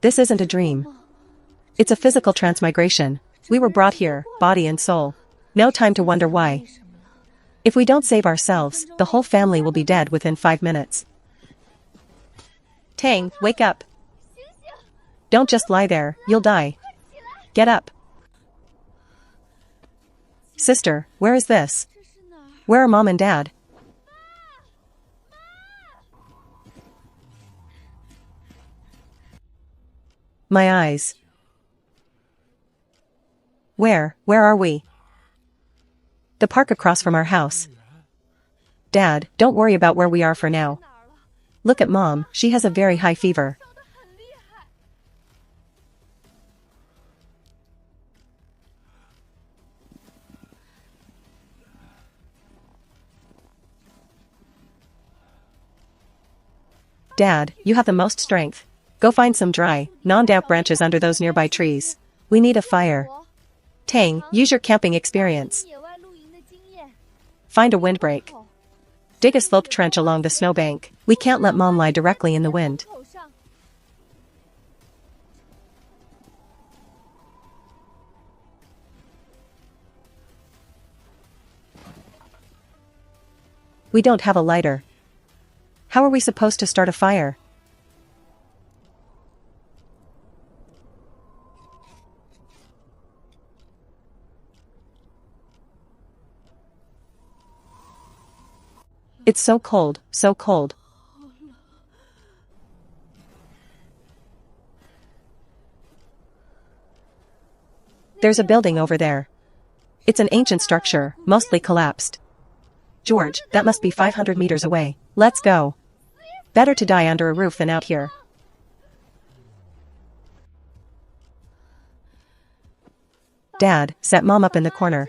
This isn't a dream. It's a physical transmigration. We were brought here, body and soul. No time to wonder why. If we don't save ourselves, the whole family will be dead within 5 minutes. Tang, wake up. Don't just lie there, you'll die. Get up. Sister, where is this? Where are Mom and Dad? My eyes. Where are we? The park across from our house. Dad, don't worry about where we are for now. Look at Mom, she has a very high fever. Dad, you have the most strength. Go find some dry, non-damp branches under those nearby trees. We need a fire. Tang, use your camping experience. Find a windbreak. Dig a sloped trench along the snowbank. We can't let Mom lie directly in the wind. We don't have a lighter. How are we supposed to start a fire? It's so cold, so cold. There's a building over there. It's an ancient structure, mostly collapsed. George, that must be 500 meters away. Let's go. Better to die under a roof than out here. Dad, set Mom up in the corner.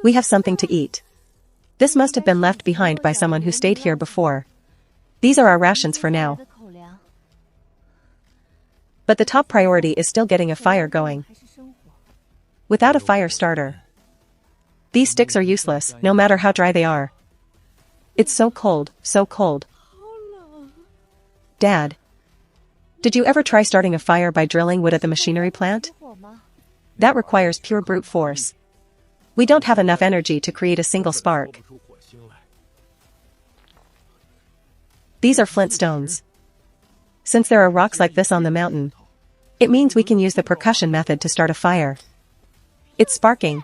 We have something to eat. This must have been left behind by someone who stayed here before. These are our rations for now. But the top priority is still getting a fire going. Without a fire starter, these sticks are useless, no matter how dry they are. It's so cold, so cold. Dad, did you ever try starting a fire by drilling wood at the machinery plant? That requires pure brute force. We don't have enough energy to create a single spark. These are flint stones. Since there are rocks like this on the mountain, it means we can use the percussion method to start a fire. It's sparking.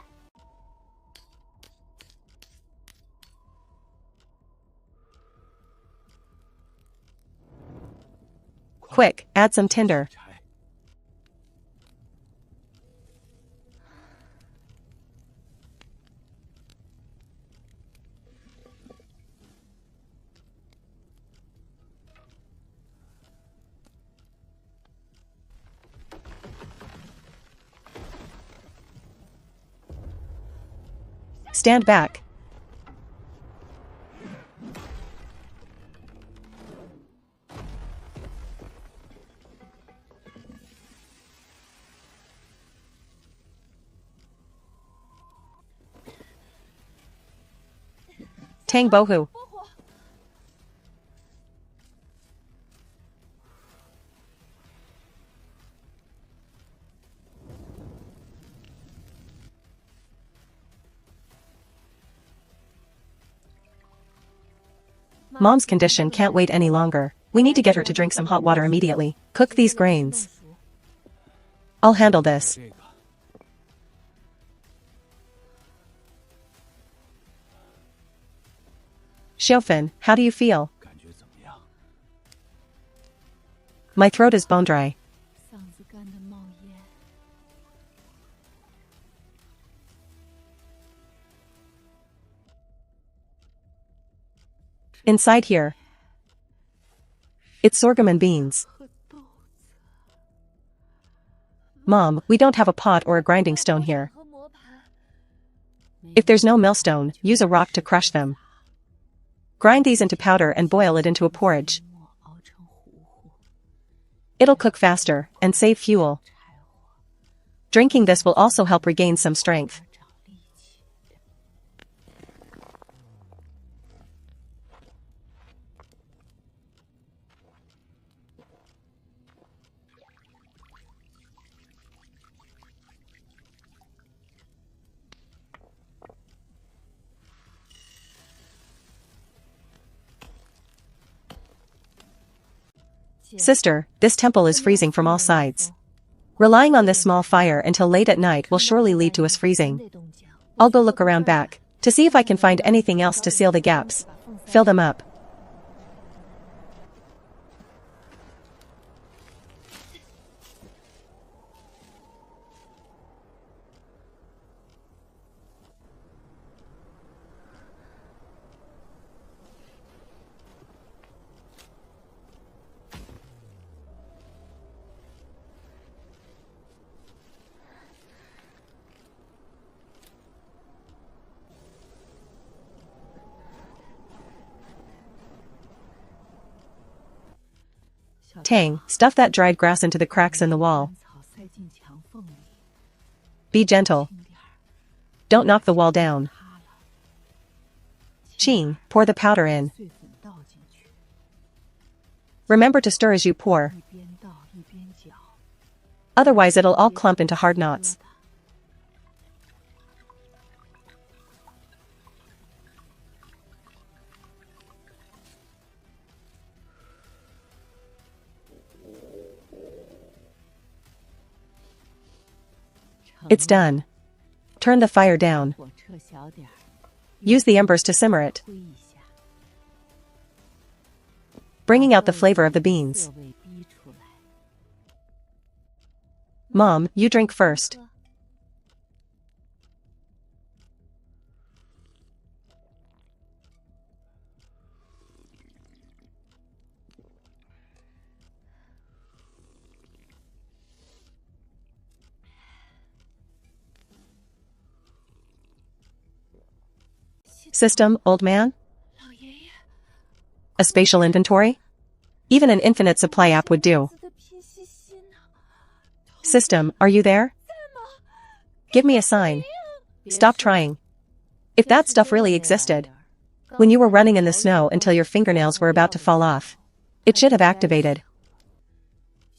Quick, add some tinder. Stand back. Tang Bohu. Mom's condition can't wait any longer. We need to get her to drink some hot water immediately. Cook these grains. I'll handle this. Xiaofan, how do you feel? My throat is bone dry. Inside here, it's sorghum and beans. Mom, we don't have a pot or a grinding stone here. If there's no millstone, use a rock to crush them. Grind these into powder and boil it into a porridge. It'll cook faster and save fuel. Drinking this will also help regain some strength. Sister, this temple is freezing from all sides. Relying on this small fire until late at night will surely lead to us freezing. I'll go look around back, to see if I can find anything else to seal the gaps. Fill them up. Tang, stuff that dried grass into the cracks in the wall. Be gentle. Don't knock the wall down. Qing, pour the powder in. Remember to stir as you pour. Otherwise it'll all clump into hard knots. It's done. Turn the fire down. Use the embers to simmer it, bringing out the flavor of the beans. Mom, you drink first. System, old man? A spatial inventory? Even an infinite supply app would do. System, are you there? Give me a sign. Stop trying. If that stuff really existed, when you were running in the snow until your fingernails were about to fall off, it should have activated.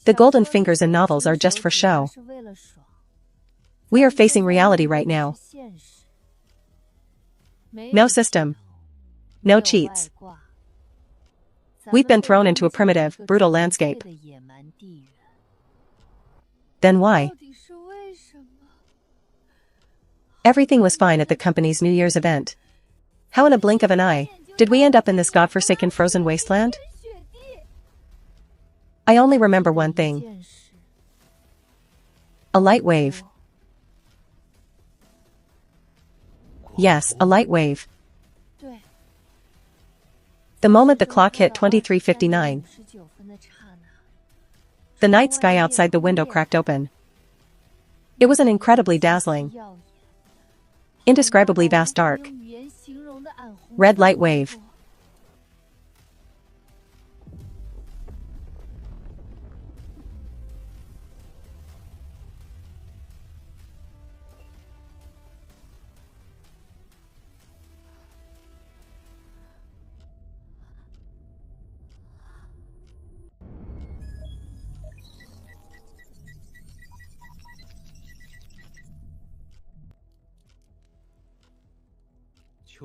The golden fingers in novels are just for show. We are facing reality right now. No system. No cheats. We've been thrown into a primitive, brutal landscape. Then why? Everything was fine at the company's New Year's event. How in a blink of an eye, did we end up in this godforsaken frozen wasteland? I only remember one thing. A light wave. Yes, a light wave. The moment the clock hit 23:59, the night sky outside the window cracked open. It was an incredibly dazzling, indescribably vast dark, red light wave.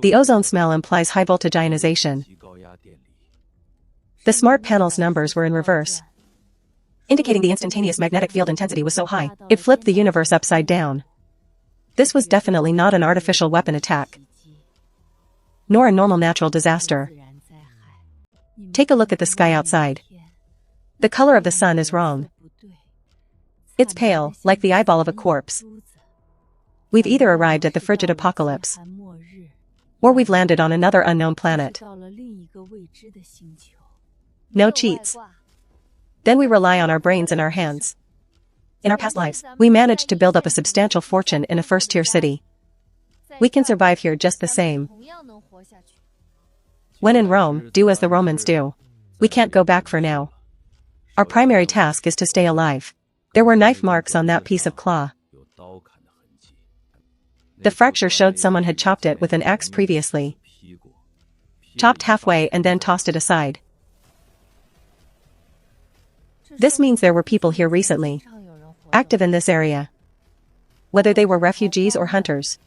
The ozone smell implies high voltage ionization. The smart panel's numbers were in reverse, indicating the instantaneous magnetic field intensity was so high, it flipped the universe upside down. This was definitely not an artificial weapon attack, nor a normal natural disaster. Take a look at the sky outside. The color of the sun is wrong. It's pale, like the eyeball of a corpse. We've either arrived at the frigid apocalypse, or we've landed on another unknown planet. No cheats. Then we rely on our brains and our hands. In our past lives, we managed to build up a substantial fortune in a first-tier city. We can survive here just the same. When in Rome, do as the Romans do. We can't go back for now. Our primary task is to stay alive. There were knife marks on that piece of claw. The fracture showed someone had chopped it with an axe previously. Chopped halfway and then tossed it aside. This means there were people here recently, active in this area. Whether they were refugees or hunters,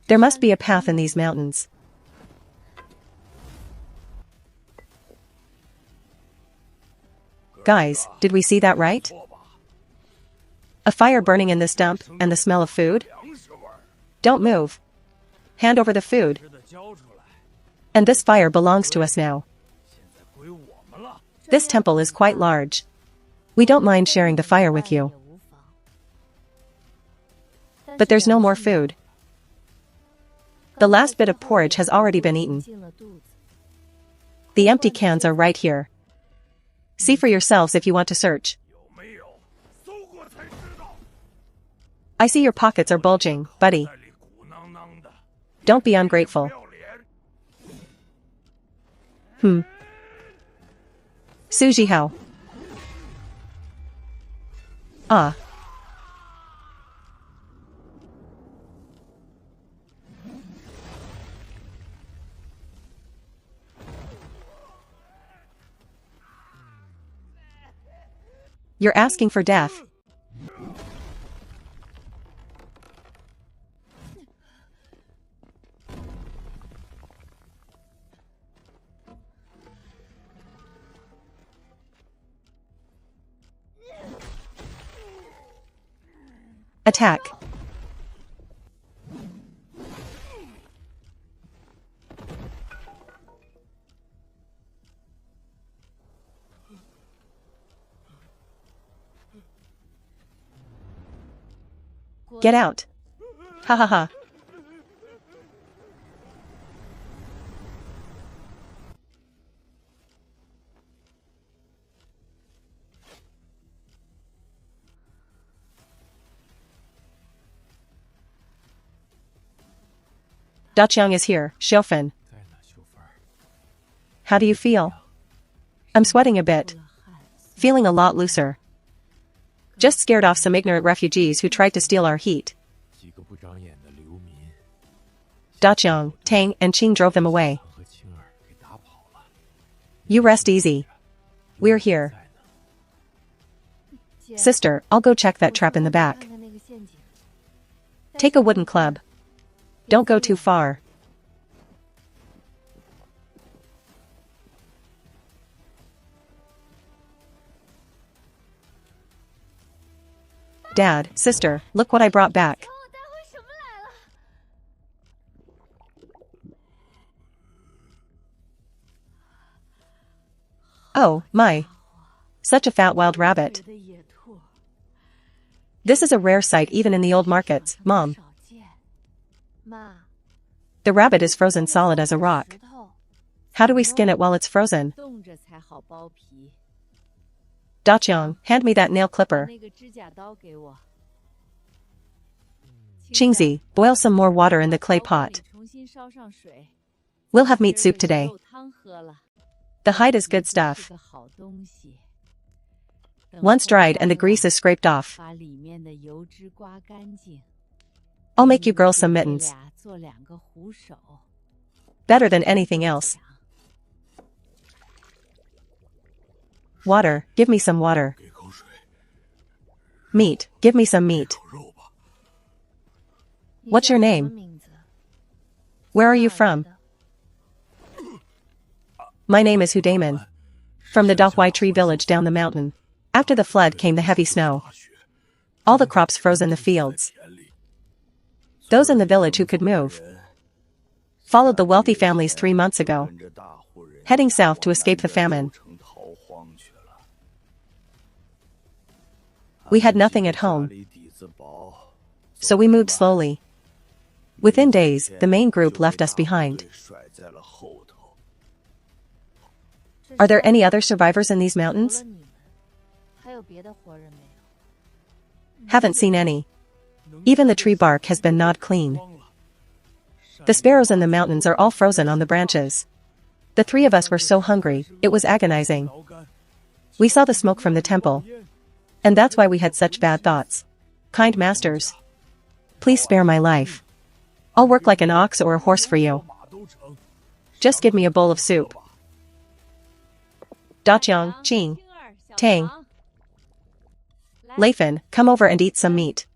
there must be a path in these mountains. Guys, did we see that right? A fire burning in this dump, and the smell of food? Don't move. Hand over the food. And this fire belongs to us now. This temple is quite large. We don't mind sharing the fire with you. But there's no more food. The last bit of porridge has already been eaten. The empty cans are right here. See for yourselves if you want to search. I see your pockets are bulging, buddy. Don't be ungrateful. Suji how? Ah. You're asking for death. Attack. Get out. Ha ha ha. Daqiang is here, Xiaofan. How do you feel? I'm sweating a bit. Feeling a lot looser. Just scared off some ignorant refugees who tried to steal our heat. Daqiang, Tang, and Qing drove them away. You rest easy. We're here. Sister, I'll go check that trap in the back. Take a wooden club. Don't go too far. Dad, sister, look what I brought back. Oh, my. Such a fat wild rabbit. This is a rare sight even in the old markets, Mom. The rabbit is frozen solid as a rock. How do we skin it while it's frozen? Daqiang, hand me that nail clipper. Qingzi, boil some more water in the clay pot. We'll have meat soup today. The hide is good stuff. Once dried and the grease is scraped off. I'll make you girls some mittens. Better than anything else. Water, give me some water. Meat, give me some meat. What's your name? Where are you from? My name is Hudaman. From the Dahuai Tree village down the mountain. After the flood came the heavy snow. All the crops froze in the fields. Those in the village who could move followed the wealthy families 3 months ago, heading south to escape the famine. We had nothing at home, so we moved slowly. Within days, the main group left us behind. Are there any other survivors in these mountains? Haven't seen any. Even the tree bark has been gnawed clean. The sparrows in the mountains are all frozen on the branches. The 3 of us were so hungry, it was agonizing. We saw the smoke from the temple. And that's why we had such bad thoughts. Kind masters, please spare my life. I'll work like an ox or a horse for you. Just give me a bowl of soup. Daqiang, Qing, Tang, Leifan, come over and eat some meat.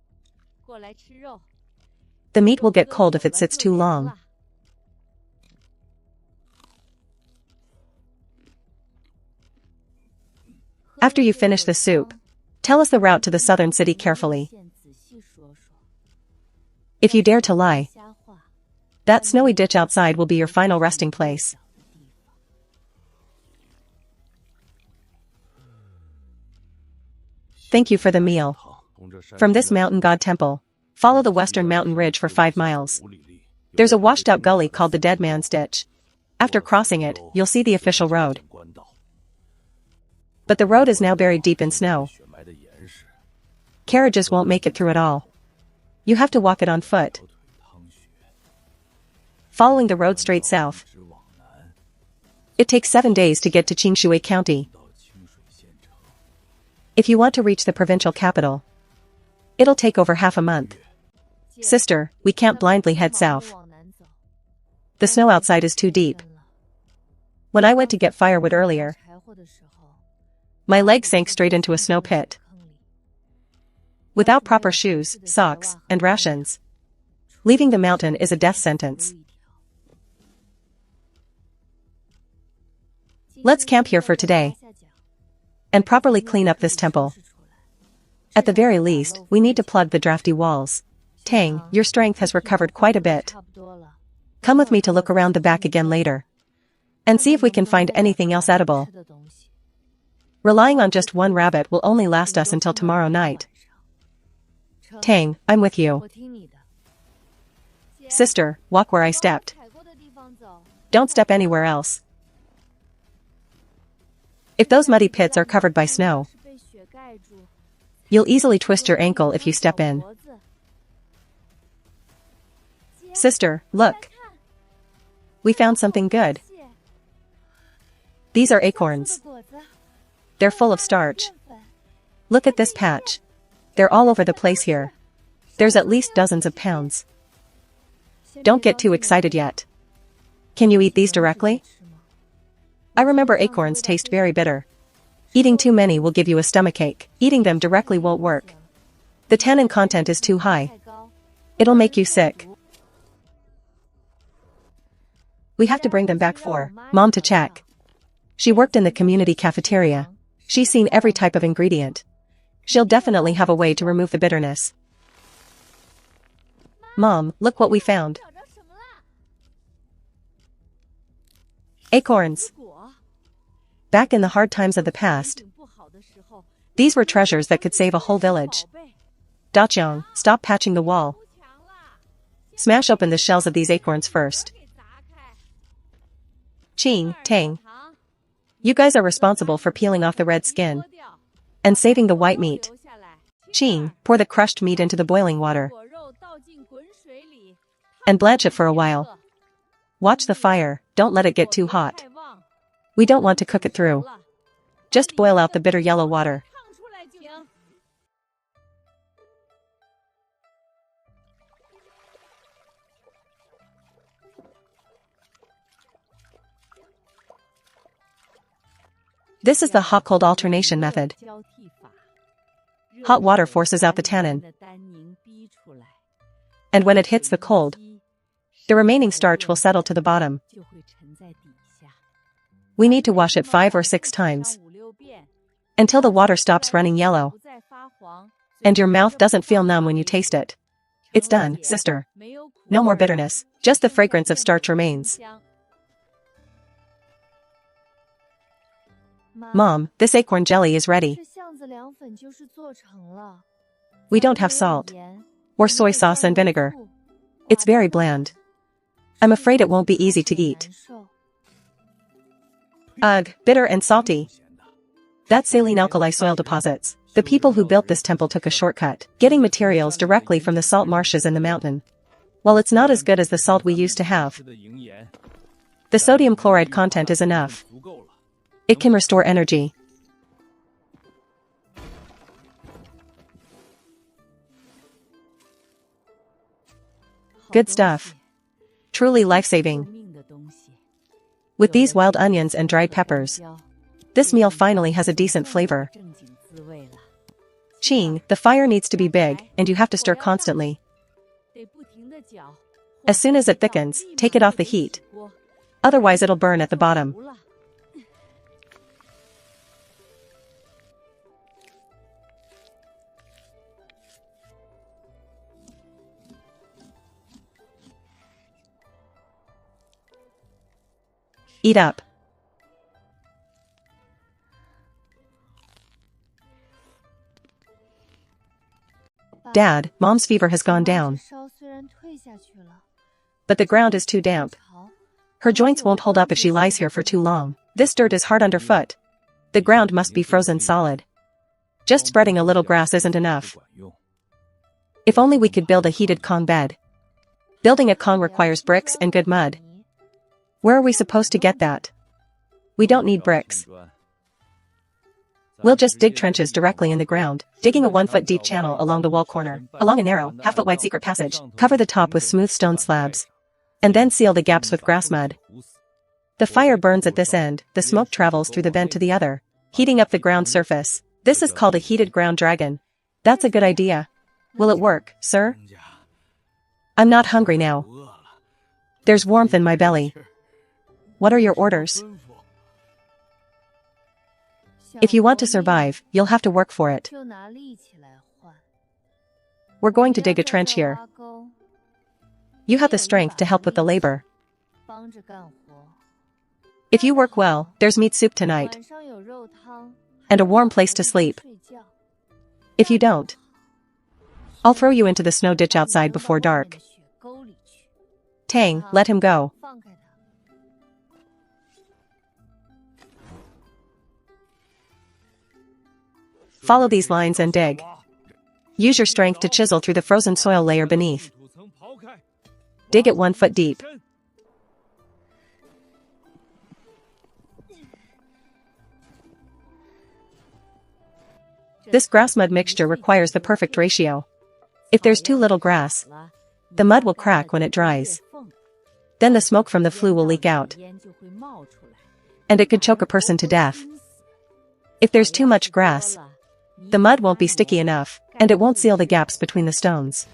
The meat will get cold if it sits too long. After you finish the soup, tell us the route to the southern city carefully. If you dare to lie, that snowy ditch outside will be your final resting place. Thank you for the meal. From this mountain god temple, follow the western mountain ridge for 5 miles. There's a washed-out gully called the Dead Man's Ditch. After crossing it, you'll see the official road. But the road is now buried deep in snow. Carriages won't make it through at all. You have to walk it on foot. Following the road straight south, it takes 7 days to get to Qingshui County. If you want to reach the provincial capital, it'll take over half a month. Sister, we can't blindly head south. The snow outside is too deep. When I went to get firewood earlier, my leg sank straight into a snow pit. Without proper shoes, socks, and rations, leaving the mountain is a death sentence. Let's camp here for today and properly clean up this temple. At the very least, we need to plug the drafty walls. Tang, your strength has recovered quite a bit. Come with me to look around the back again later and see if we can find anything else edible. Relying on just one rabbit will only last us until tomorrow night. Tang, I'm with you. Sister, walk where I stepped. Don't step anywhere else. If those muddy pits are covered by snow, you'll easily twist your ankle if you step in. Sister, look. We found something good. These are acorns. They're full of starch. Look at this patch. They're all over the place here. There's at least dozens of pounds. Don't get too excited yet. Can you eat these directly? I remember acorns taste very bitter. Eating too many will give you a stomachache. Eating them directly won't work. The tannin content is too high. It'll make you sick. We have to bring them back for Mom to check. She worked in the community cafeteria. She's seen every type of ingredient. She'll definitely have a way to remove the bitterness. Mom, look what we found. Acorns. Back in the hard times of the past, these were treasures that could save a whole village. Daqiang, stop patching the wall. Smash open the shells of these acorns first. Qing, Tang. You guys are responsible for peeling off the red skin and saving the white meat. Qing, pour the crushed meat into the boiling water and blanch it for a while. Watch the fire, don't let it get too hot. We don't want to cook it through. Just boil out the bitter yellow water. This is the hot-cold alternation method. Hot water forces out the tannin, and when it hits the cold, the remaining starch will settle to the bottom. We need to wash it 5 or 6 times until the water stops running yellow and your mouth doesn't feel numb when you taste it. It's done, sister. No more bitterness, just the fragrance of starch remains. Mom, this acorn jelly is ready. We don't have salt or soy sauce and vinegar. It's very bland. I'm afraid it won't be easy to eat. Ugh, bitter and salty. That's saline alkali soil deposits. The people who built this temple took a shortcut, getting materials directly from the salt marshes in the mountain. While it's not as good as the salt we used to have, the sodium chloride content is enough. It can restore energy. Good stuff. Truly life-saving. With these wild onions and dried peppers, this meal finally has a decent flavor. Qing, the fire needs to be big, and you have to stir constantly. As soon as it thickens, take it off the heat. Otherwise it'll burn at the bottom. Eat up. Dad, Mom's fever has gone down. But the ground is too damp. Her joints won't hold up if she lies here for too long. This dirt is hard underfoot. The ground must be frozen solid. Just spreading a little grass isn't enough. If only we could build a heated Kong bed. Building a Kong requires bricks and good mud. Where are we supposed to get that? We don't need bricks. We'll just dig trenches directly in the ground, digging a 1-foot deep channel along the wall corner, along a narrow, half-foot wide secret passage, cover the top with smooth stone slabs, and then seal the gaps with grass mud. The fire burns at this end, the smoke travels through the vent to the other, heating up the ground surface. This is called a heated ground dragon. That's a good idea. Will it work, sir? I'm not hungry now. There's warmth in my belly. What are your orders? If you want to survive, you'll have to work for it. We're going to dig a trench here. You have the strength to help with the labor. If you work well, there's meat soup tonight. And a warm place to sleep. If you don't, I'll throw you into the snow ditch outside before dark. Tang, let him go. Follow these lines and dig. Use your strength to chisel through the frozen soil layer beneath. Dig it 1 foot deep. This grass mud mixture requires the perfect ratio. If there's too little grass, the mud will crack when it dries. Then the smoke from the flue will leak out. And it could choke a person to death. If there's too much grass, the mud won't be sticky enough, and it won't seal the gaps between the stones.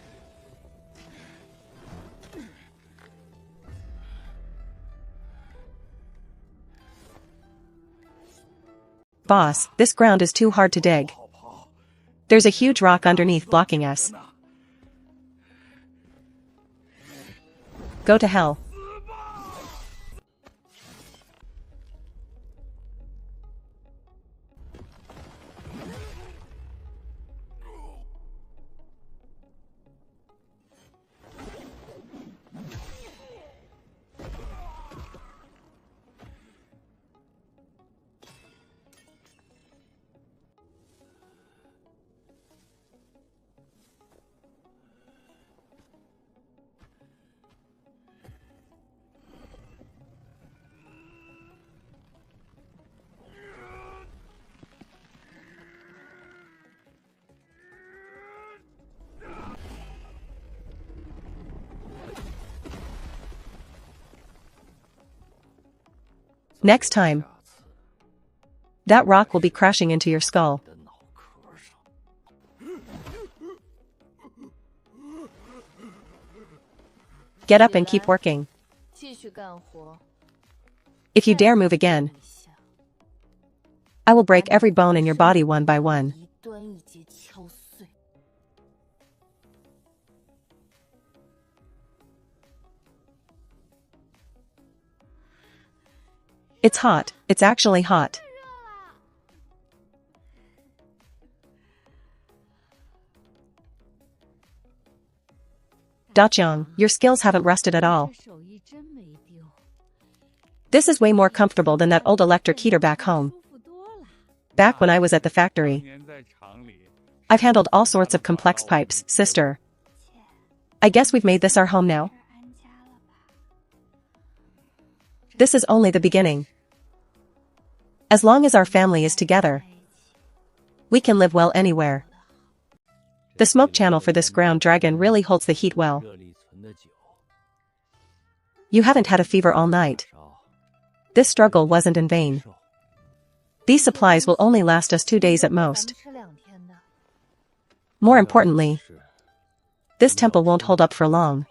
Boss, this ground is too hard to dig. There's a huge rock underneath blocking us. Go to hell. Next time, that rock will be crashing into your skull. Get up and keep working. If you dare move again, I will break every bone in your body one by one. It's hot, it's actually hot. Daqiang, your skills haven't rusted at all. This is way more comfortable than that old electric heater back home. Back when I was at the factory, I've handled all sorts of complex pipes, sister. I guess we've made this our home now. This is only the beginning. As long as our family is together, we can live well anywhere. The smoke channel for this ground dragon really holds the heat well. You haven't had a fever all night. This struggle wasn't in vain. These supplies will only last us 2 days at most. More importantly, this temple won't hold up for long.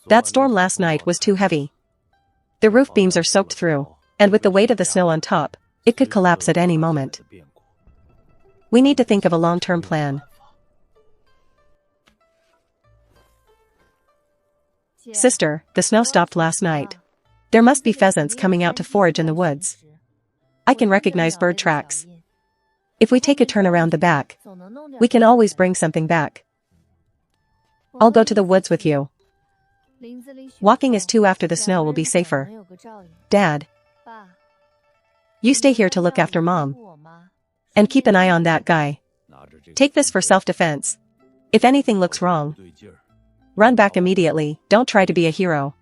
That storm last night was too heavy. The roof beams are soaked through, and with the weight of the snow on top, it could collapse at any moment. We need to think of a long-term plan. Sister, the snow stopped last night. There must be pheasants coming out to forage in the woods. I can recognize bird tracks. If we take a turn around the back, we can always bring something back. I'll go to the woods with you. Walking as two after the snow will be safer. Dad, you stay here to look after Mom. And keep an eye on that guy. Take this for self-defense. If anything looks wrong, run back immediately. Don't try to be a hero.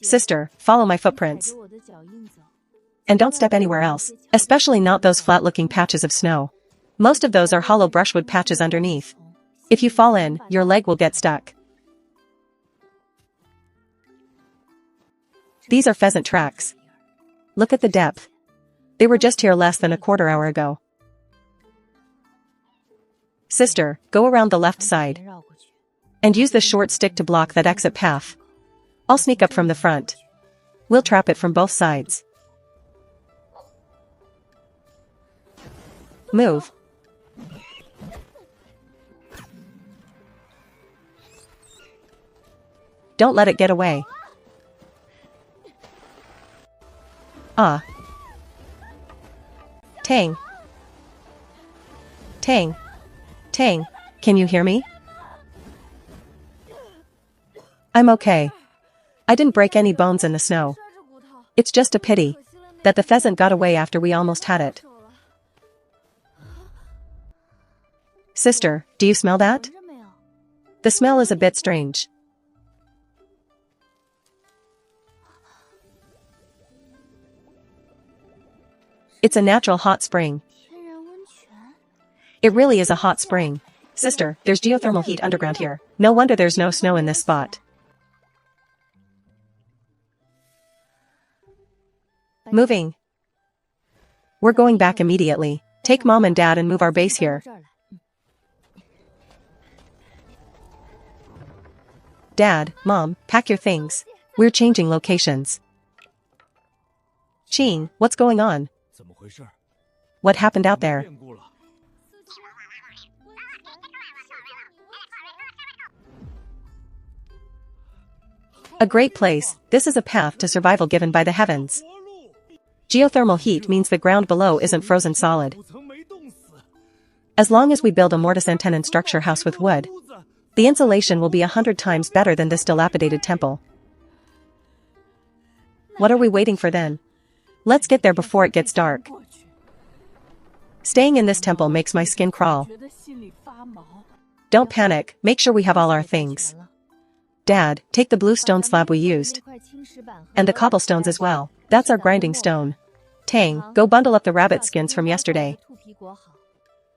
Sister, follow my footprints. And don't step anywhere else, especially not those flat-looking patches of snow. Most of those are hollow brushwood patches underneath. If you fall in, your leg will get stuck. These are pheasant tracks. Look at the depth. They were just here less than a quarter hour ago. Sister, go around the left side. And use the short stick to block that exit path. I'll sneak up from the front. We'll trap it from both sides. Move. Don't let it get away. Ah. Tang. Tang. Tang, can you hear me? I'm okay. I didn't break any bones in the snow. It's just a pity that the pheasant got away after we almost had it. Sister, do you smell that? The smell is a bit strange. It's a natural hot spring. It really is a hot spring. Sister, there's geothermal heat underground here. No wonder there's no snow in this spot. Moving. We're going back immediately. Take Mom and Dad and move our base here. Dad, Mom, pack your things. We're changing locations. Ching, what's going on? What happened out there? A great place. This is a path to survival given by the heavens. Geothermal heat means the ground below isn't frozen solid. As long as we build a mortise and tenon structure house with wood, the insulation will be 100 times better than this dilapidated temple. What are we waiting for then? Let's get there before it gets dark. Staying in this temple makes my skin crawl. Don't panic, make sure we have all our things. Dad, take the blue stone slab we used. And the cobblestones as well. That's our grinding stone. Tang, go bundle up the rabbit skins from yesterday.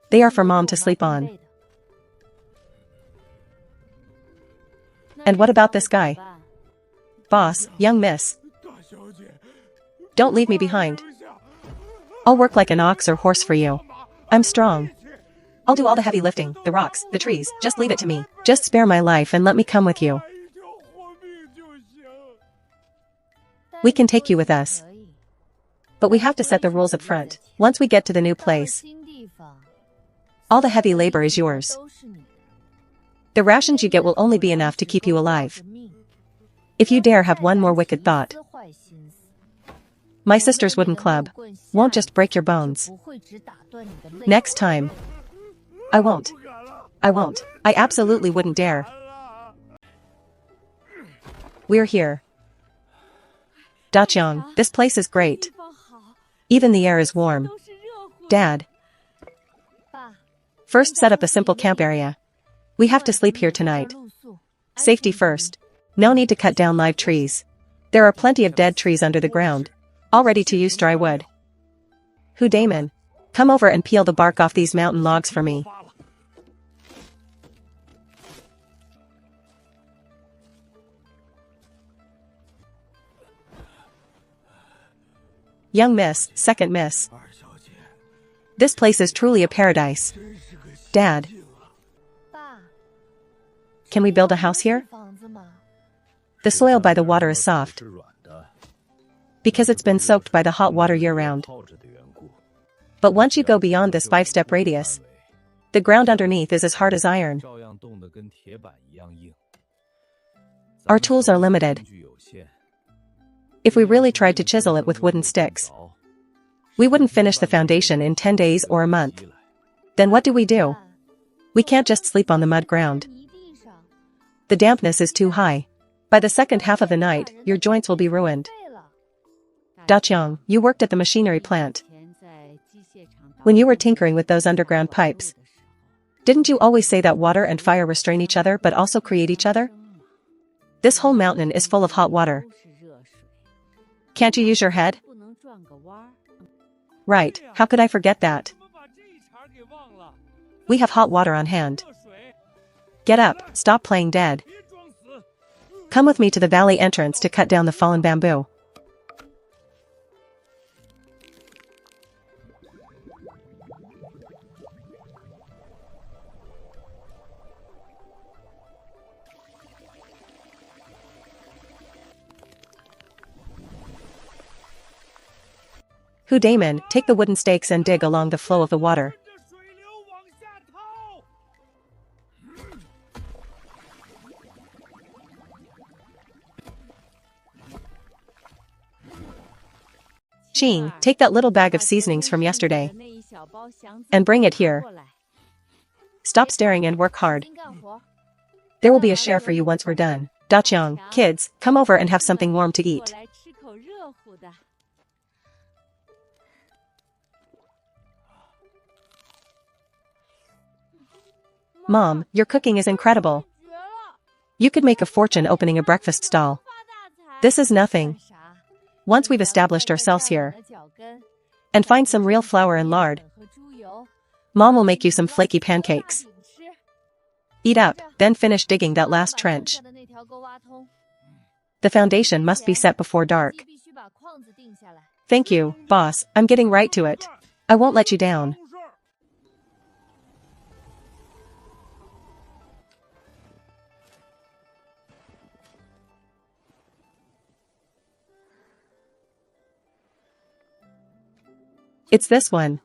They are for Mom to sleep on. And what about this guy? Boss, young miss. Don't leave me behind. I'll work like an ox or horse for you. I'm strong. I'll do all the heavy lifting, the rocks, the trees, just leave it to me. Just spare my life and let me come with you. We can take you with us. But we have to set the rules up front. Once we get to the new place, all the heavy labor is yours. The rations you get will only be enough to keep you alive. If you dare have one more wicked thought, my sister's wooden club won't just break your bones. Next time, I won't. I absolutely wouldn't dare. We're here. Dachang, this place is great. Even the air is warm. Dad. First set up a simple camp area. We have to sleep here tonight. Safety first. No need to cut down live trees. There are plenty of dead trees under the ground, all ready to use dry wood. Hu Damon, come over and peel the bark off these mountain logs for me. Young miss, second miss. This place is truly a paradise. Dad. Can we build a house here? The soil by the water is soft, because it's been soaked by the hot water year-round. But once you go beyond this 5-step radius, The ground underneath is as hard as iron. Our tools are limited. If we really tried to chisel it with wooden sticks, we wouldn't finish the foundation in 10 days or a month. Then what do? We can't just sleep on the mud ground. The dampness is too high. By the second half of the night, your joints will be ruined. Daqiang, you worked at the machinery plant. When you were tinkering with those underground pipes, didn't you always say that water and fire restrain each other but also create each other? This whole mountain is full of hot water. Can't you use your head? Right, how could I forget that? We have hot water on hand. Get up, stop playing dead. Come with me to the valley entrance to cut down the fallen bamboo. Hu Damon, take the wooden stakes and dig along the flow of the water. Qing, take that little bag of seasonings from yesterday and bring it here. Stop staring and work hard. There will be a share for you once we're done. Daqiang, kids, come over and have something warm to eat. Mom, your cooking is incredible. You could make a fortune opening a breakfast stall. This is nothing. Once we've established ourselves here and find some real flour and lard, Mom will make you some flaky pancakes. Eat up, then finish digging that last trench. The foundation must be set before dark. Thank you, boss, I'm getting right to it. I won't let you down. It's this one.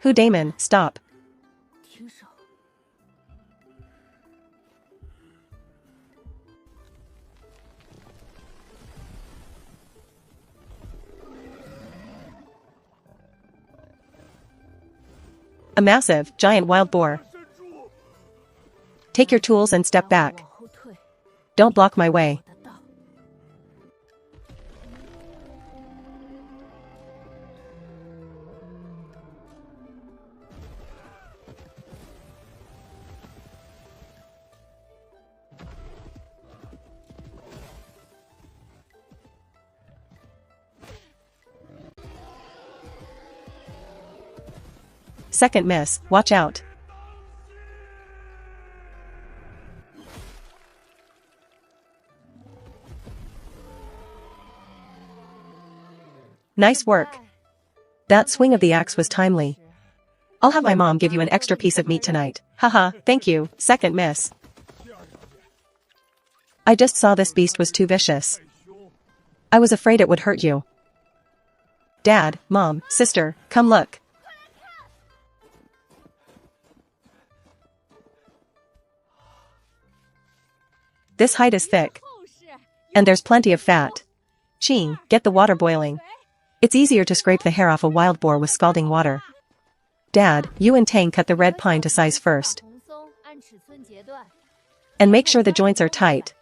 Hu Damon, stop. A massive, giant wild boar. Take your tools and step back. Don't block my way. Second miss, watch out. Nice work. That swing of the axe was timely. I'll have my mom give you an extra piece of meat tonight. Haha, thank you, second miss. I just saw this beast was too vicious. I was afraid it would hurt you. Dad, Mom, sister, come look. This hide is thick. And there's plenty of fat. Qing, get the water boiling. It's easier to scrape the hair off a wild boar with scalding water. Dad, you and Tang cut the red pine to size first. And make sure the joints are tight.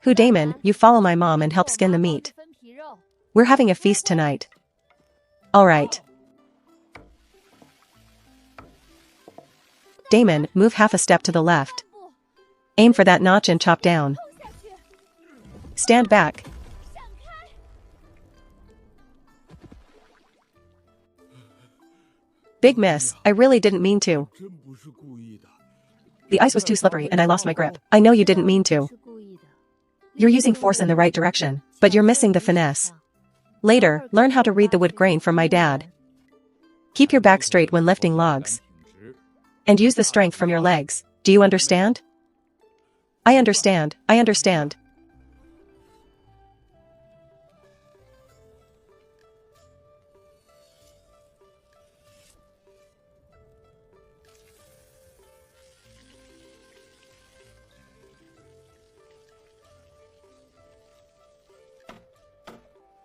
Hu Damon, you follow my mom and help skin the meat. We're having a feast tonight. Alright. Damon, move half a step to the left. Aim for that notch and chop down. Stand back. Big miss, I really didn't mean to. The ice was too slippery and I lost my grip. I know you didn't mean to. You're using force in the right direction, but you're missing the finesse. Later, learn how to read the wood grain from my dad. Keep your back straight when lifting logs. And use the strength from your legs. Do you understand? I understand, I understand.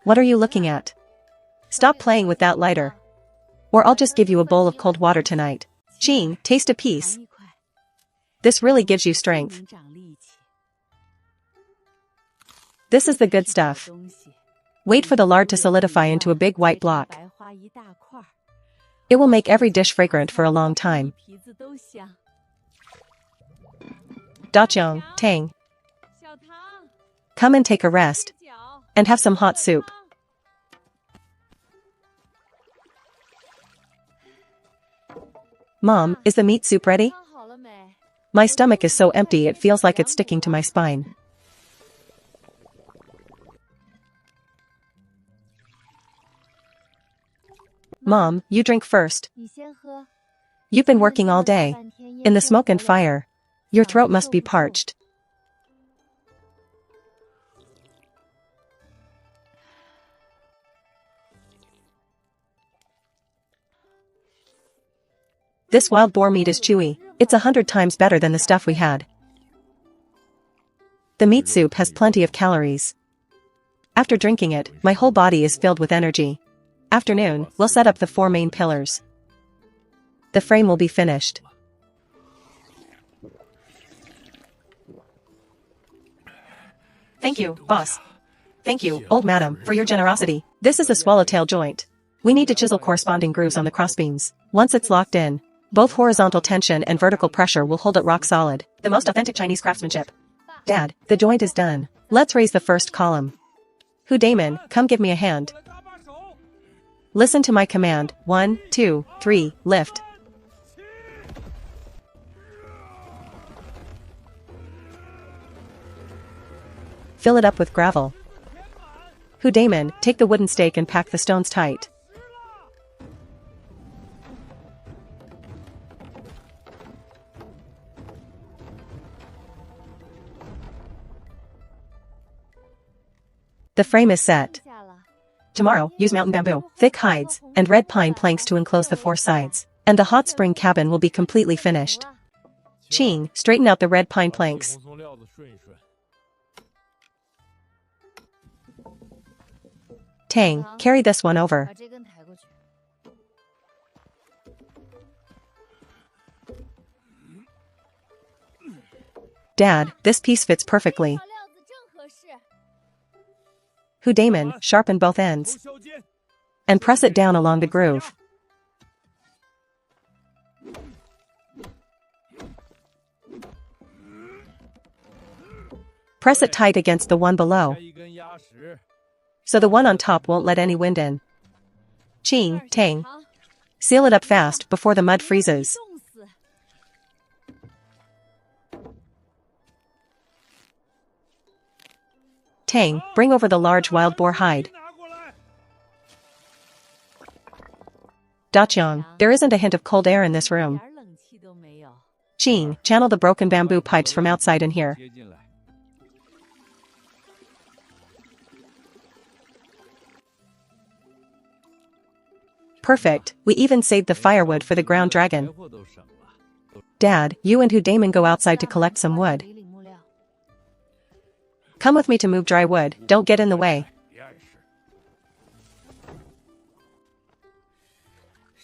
What are you looking at? Stop playing with that lighter. Or I'll just give you a bowl of cold water tonight. Jean, taste a piece. This really gives you strength. This is the good stuff. Wait for the lard to solidify into a big white block. It will make every dish fragrant for a long time. Dachong, Tang. Come and take a rest. And have some hot soup. Mom, is the meat soup ready? My stomach is so empty it feels like it's sticking to my spine. Mom, you drink first. You've been working all day. In the smoke and fire. Your throat must be parched. This wild boar meat is chewy. It's 100 times better than the stuff we had. The meat soup has plenty of calories. After drinking it, my whole body is filled with energy. Afternoon, we'll set up the 4 main pillars. The frame will be finished. Thank you, boss. Thank you, old madam, for your generosity. This is the swallowtail joint. We need to chisel corresponding grooves on the crossbeams. Once it's locked in, both horizontal tension and vertical pressure will hold it rock solid. The most authentic Chinese craftsmanship. Dad, the joint is done. Let's raise the first column. Hu Damon, come give me a hand. Listen to my command. 1, 2, 3, lift. Fill it up with gravel. Hu Damon, take the wooden stake and pack the stones tight. The frame is set. Tomorrow, use mountain bamboo, thick hides, and red pine planks to enclose the 4 sides. And the hot spring cabin will be completely finished. Ching, straighten out the red pine planks. Tang, carry this one over. Dad, this piece fits perfectly. Hu Damon, sharpen both ends. And press it down along the groove. Press it tight against the one below. So the one on top won't let any wind in. Ching, Tang. Seal it up fast before the mud freezes. Tang, bring over the large wild boar hide. Dachong, there isn't a hint of cold air in this room. Ching, channel the broken bamboo pipes from outside in here. Perfect, we even saved the firewood for the ground dragon. Dad, you and Hu Damon go outside to collect some wood. Come with me to move dry wood, don't get in the way.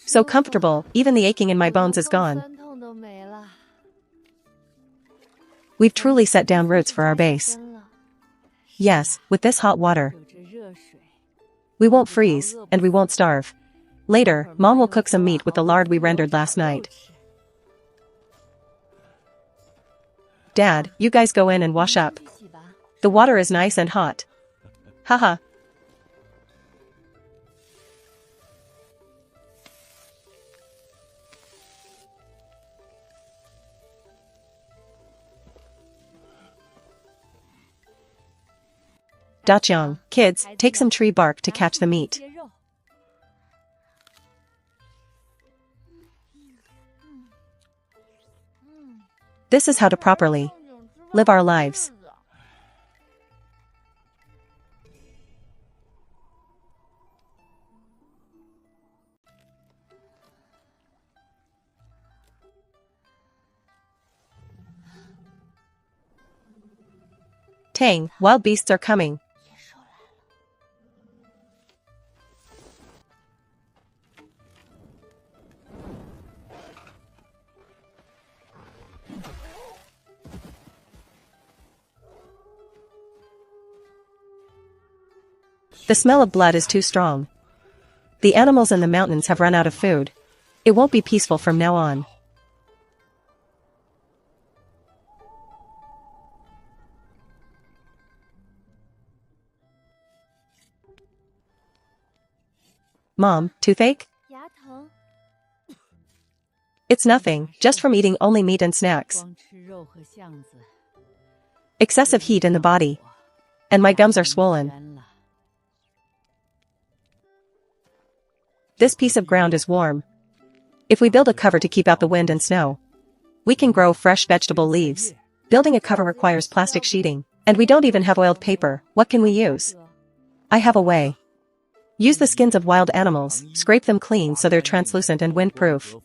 So comfortable, even the aching in my bones is gone. We've truly set down roots for our base. Yes, with this hot water. We won't freeze, and we won't starve. Later, Mom will cook some meat with the lard we rendered last night. Dad, you guys go in and wash up. The water is nice and hot. Haha. Dachang, kids, take some tree bark to catch the meat. This is how to properly live our lives. Tang, wild beasts are coming. The smell of blood is too strong. The animals in the mountains have run out of food. It won't be peaceful from now on. Mom, toothache? It's nothing, just from eating only meat and snacks. Excessive heat in the body. And my gums are swollen. This piece of ground is warm. If we build a cover to keep out the wind and snow, we can grow fresh vegetable leaves. Building a cover requires plastic sheeting, and we don't even have oiled paper. What can we use? I have a way. Use the skins of wild animals, scrape them clean so they're translucent and windproof,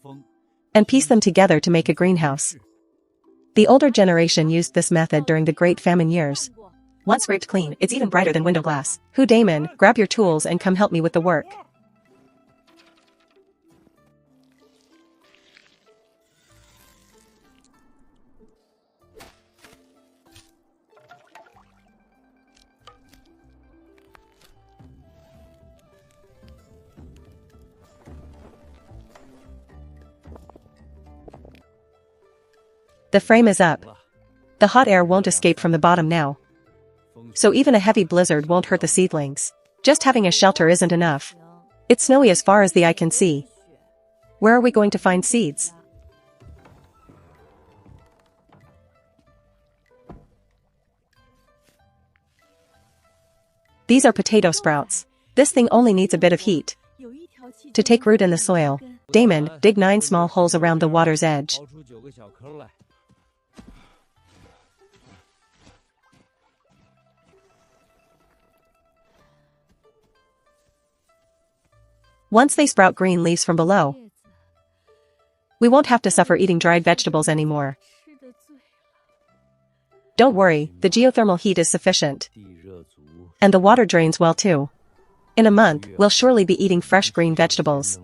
and piece them together to make a greenhouse. The older generation used this method during the Great Famine years. Once scraped clean, it's even brighter than window glass. Damon, grab your tools and come help me with the work. The frame is up. The hot air won't escape from the bottom now. So even a heavy blizzard won't hurt the seedlings. Just having a shelter isn't enough. It's snowy as far as the eye can see. Where are we going to find seeds? These are potato sprouts. This thing only needs a bit of heat to take root in the soil. Damon, dig 9 small holes around the water's edge. Once they sprout green leaves from below, we won't have to suffer eating dried vegetables anymore. Don't worry, the geothermal heat is sufficient. And the water drains well too. In a month, we'll surely be eating fresh green vegetables.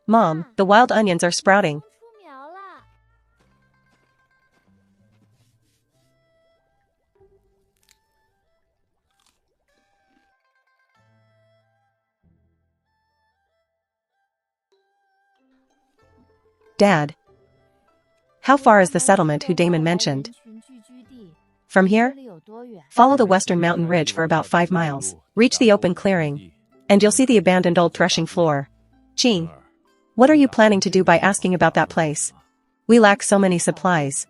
Mom, the wild onions are sprouting. Dad, how far is the settlement Damon mentioned? From here? Follow the western mountain ridge for about 5 miles. Reach the open clearing, and you'll see the abandoned old threshing floor. Qing, what are you planning to do by asking about that place? We lack so many supplies.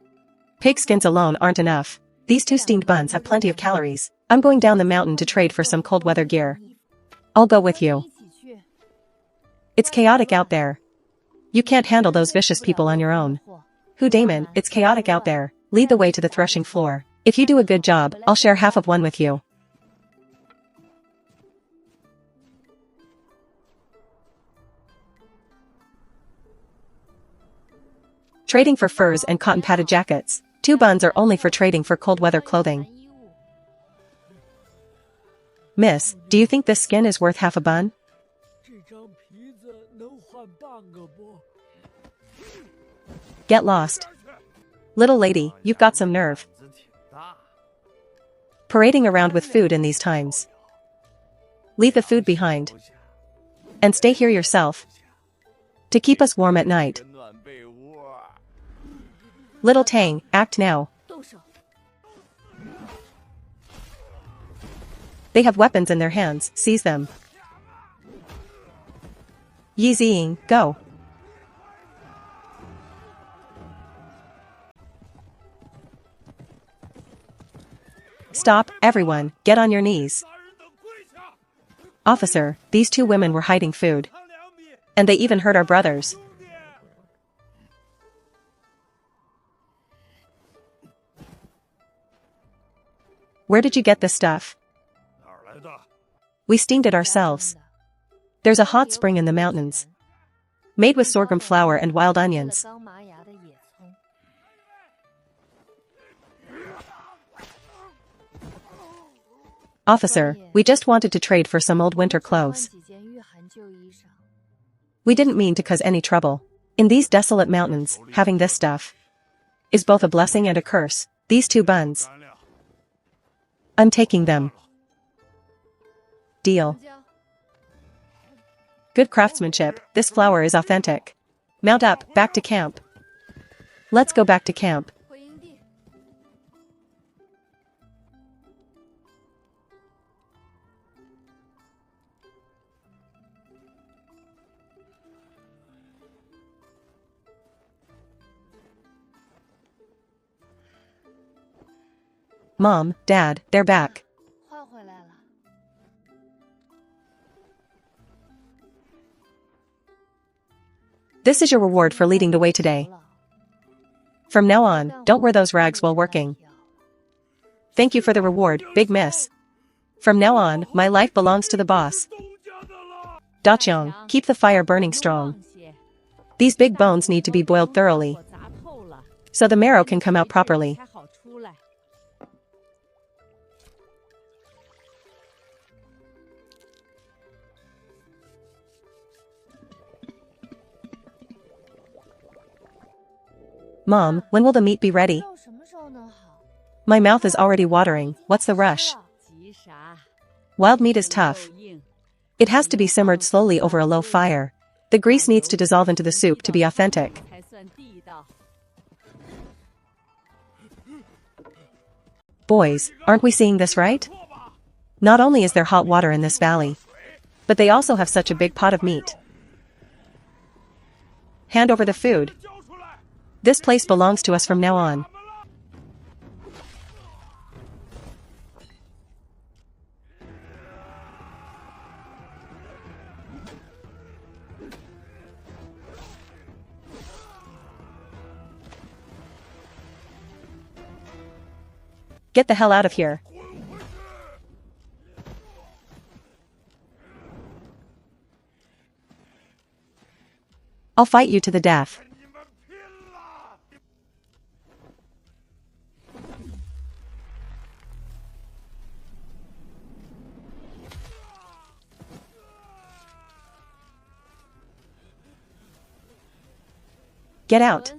Pig skins alone aren't enough. These 2 steamed buns have plenty of calories. I'm going down the mountain to trade for some cold weather gear. I'll go with you. It's chaotic out there. You can't handle those vicious people on your own. Damon, it's chaotic out there. Lead the way to the threshing floor. If you do a good job, I'll share half of one with you. Trading for furs and cotton padded jackets. 2 buns are only for trading for cold weather clothing. Miss, do you think this skin is worth half a bun? Get lost. Little lady, you've got some nerve. Parading around with food in these times. Leave the food behind. And stay here yourself. To keep us warm at night. Little Tang, act now. They have weapons in their hands, seize them. Yi Ziying, go. Stop, everyone, get on your knees. Officer, these two women were hiding food. And they even hurt our brothers. Where did you get this stuff? We steamed it ourselves. There's a hot spring in the mountains. Made with sorghum flour and wild onions. Officer, we just wanted to trade for some old winter clothes. We didn't mean to cause any trouble. In these desolate mountains, having this stuff is both a blessing and a curse. These two buns. I'm taking them. Deal. Good craftsmanship, this flour is authentic. Mount up, back to camp. Let's go back to camp. Mom, Dad, they're back. This is your reward for leading the way today. From now on, don't wear those rags while working. Thank you for the reward, big miss. From now on, my life belongs to the boss. Daqiang, keep the fire burning strong. These big bones need to be boiled thoroughly, so the marrow can come out properly. Mom, when will the meat be ready? My mouth is already watering, what's the rush? Wild meat is tough. It has to be simmered slowly over a low fire. The grease needs to dissolve into the soup to be authentic. Boys, aren't we seeing this right? Not only is there hot water in this valley, but they also have such a big pot of meat. Hand over the food. This place belongs to us from now on. Get the hell out of here. I'll fight you to the death. Get out.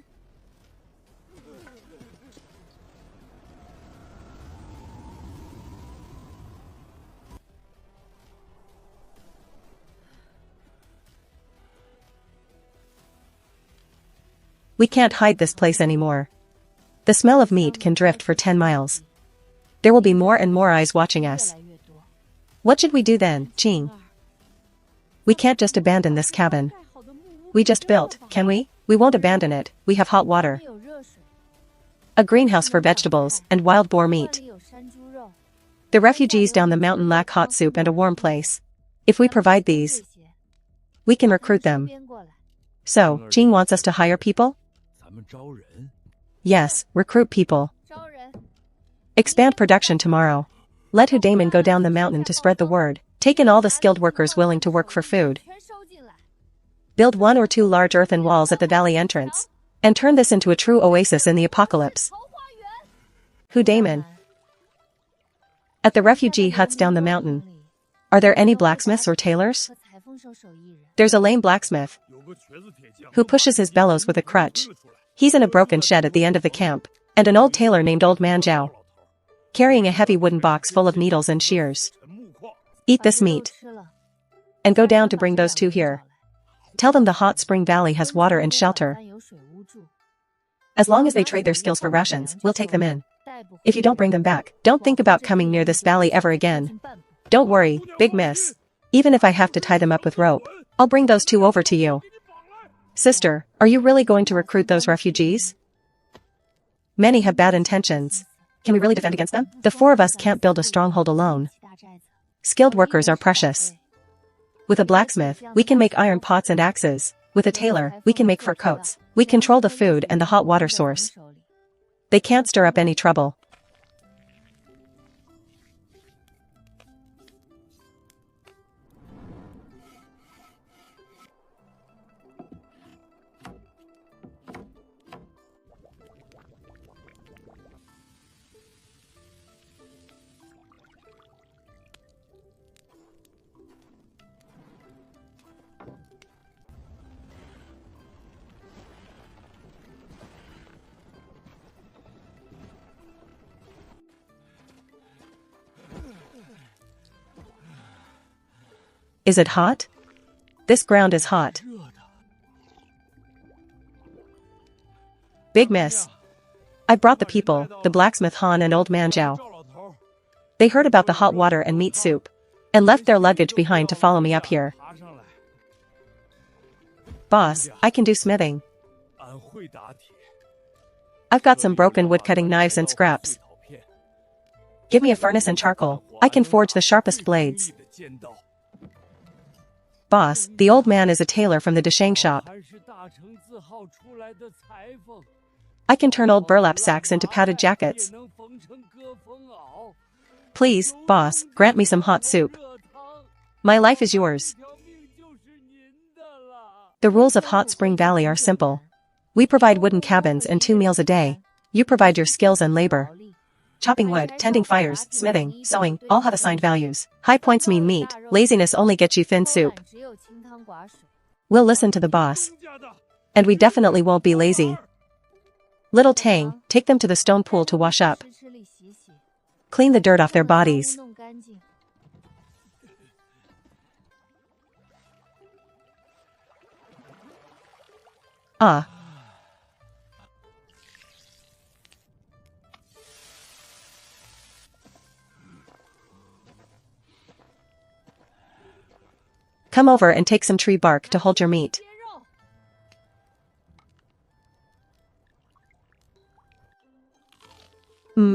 We can't hide this place anymore. The smell of meat can drift for 10 miles. There will be more and more eyes watching us. What should we do then, Qing? We can't just abandon this cabin. We just built, can we? We won't abandon it, we have hot water. A greenhouse for vegetables and wild boar meat. The refugees down the mountain lack hot soup and a warm place. If we provide these, we can recruit them. So, Qing wants us to hire people? Yes, recruit people. Expand production tomorrow. Let Hu Damon go down the mountain to spread the word. Take in all the skilled workers willing to work for food. Build 1 or 2 large earthen walls at the valley entrance, and turn this into a true oasis in the apocalypse. Hu Damon. At the refugee huts down the mountain, are there any blacksmiths or tailors? There's a lame blacksmith who pushes his bellows with a crutch. He's in a broken shed at the end of the camp, and an old tailor named Old Man Zhao, carrying a heavy wooden box full of needles and shears. Eat this meat, and go down to bring those two here. Tell them the hot spring valley has water and shelter. As long as they trade their skills for rations, we'll take them in. If you don't bring them back, don't think about coming near this valley ever again. Don't worry, big miss. Even if I have to tie them up with rope, I'll bring those two over to you. Sister, are you really going to recruit those refugees? Many have bad intentions. Can we really defend against them? The four of us can't build a stronghold alone. Skilled workers are precious. With a blacksmith, we can make iron pots and axes. With a tailor, we can make fur coats. We control the food and the hot water source. They can't stir up any trouble. Is it hot? This ground is hot. Big miss. I brought the people, the blacksmith Han and old man Zhao. They heard about the hot water and meat soup, and left their luggage behind to follow me up here. Boss, I can do smithing. I've got some broken wood-cutting knives and scraps. Give me a furnace and charcoal. I can forge the sharpest blades. Boss, the old man is a tailor from the Deshang shop. I can turn old burlap sacks into padded jackets. Please, boss, grant me some hot soup. My life is yours. The rules of Hot Spring Valley are simple. We provide wooden cabins and 2 meals a day. You provide your skills and labor. Chopping wood, tending fires, smithing, sewing, all have assigned values. High points mean meat, laziness only gets you thin soup. We'll listen to the boss. And we definitely won't be lazy. Little Tang, take them to the stone pool to wash up. Clean the dirt off their bodies. Ah. Come over and take some tree bark to hold your meat.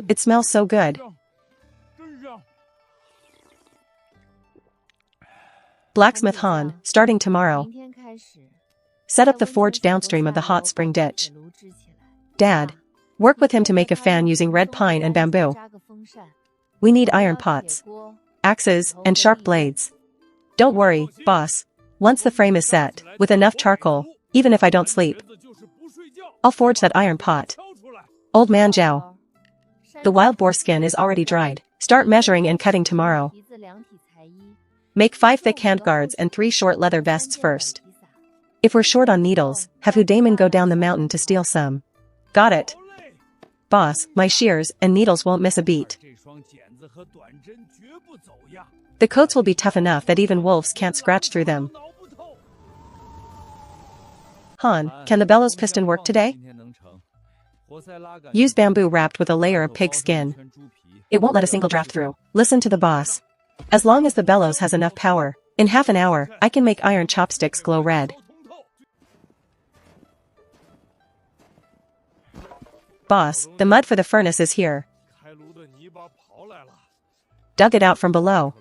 It smells so good. Blacksmith Han, starting tomorrow. Set up the forge downstream of the hot spring ditch. Dad, work with him to make a fan using red pine and bamboo. We need iron pots, axes, and sharp blades. Don't worry, boss. Once the frame is set, with enough charcoal, even if I don't sleep, I'll forge that iron pot. Old man Zhao. The wild boar skin is already dried. Start measuring and cutting tomorrow. Make 5 thick handguards and 3 short leather vests first. If we're short on needles, have Damon go down the mountain to steal some. Got it. Boss, my shears and needles won't miss a beat. The coats will be tough enough that even wolves can't scratch through them. Han, can the bellows piston work today? Use bamboo wrapped with a layer of pig skin. It won't let a single draft through. Listen to the boss. As long as the bellows has enough power, in half an hour, I can make iron chopsticks glow red. Boss, the mud for the furnace is here. Dug it out from below.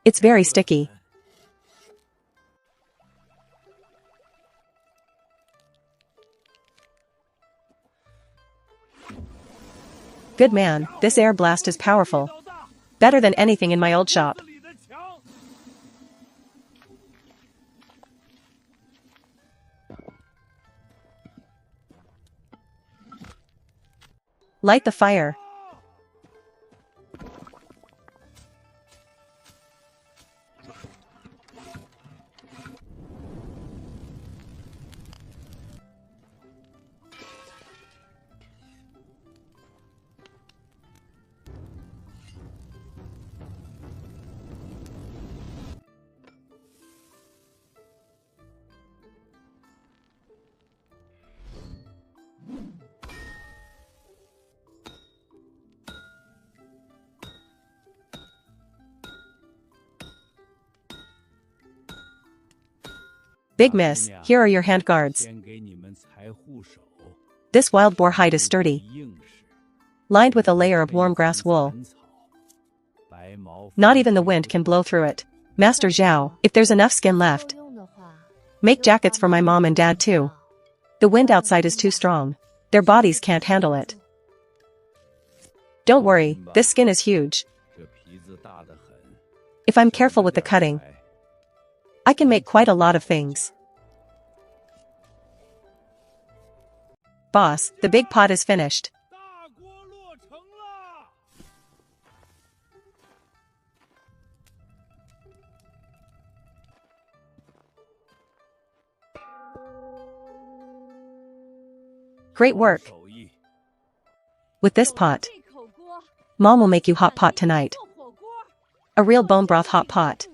It's very sticky. Good man, this air blast is powerful. Better than anything in my old shop. Light the fire. Big miss, here are your handguards. This wild boar hide is sturdy. lined with a layer of warm grass wool. Not even the wind can blow through it. Master Zhao, if there's enough skin left, make jackets for my mom and dad too. The wind outside is too strong. Their bodies can't handle it. Don't worry, this skin is huge. If I'm careful with the cutting, I can make quite a lot of things. Boss, the big pot is finished. Great work. With this pot, Mom will make you hot pot tonight. A real bone broth hot pot.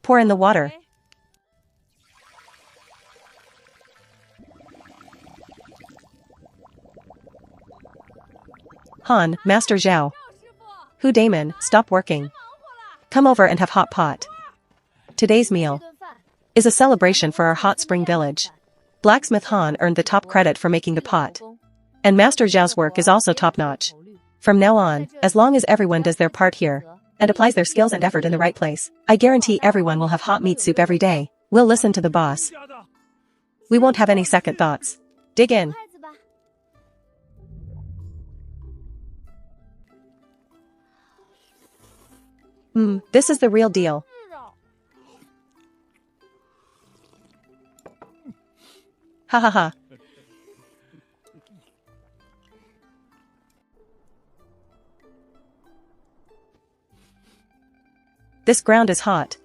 Pour in the water. Han, Master Zhao. Hu Damon, stop working. Come over and have hot pot. Today's meal is a celebration for our hot spring village. Blacksmith Han earned the top credit for making the pot. And Master Zhao's work is also top-notch. From now on, as long as everyone does their part here, and applies their skills and effort in the right place, I guarantee everyone will have hot meat soup every day. We'll listen to the boss. We won't have any second thoughts. Dig in. This is the real deal. Ha ha ha. This ground is hot.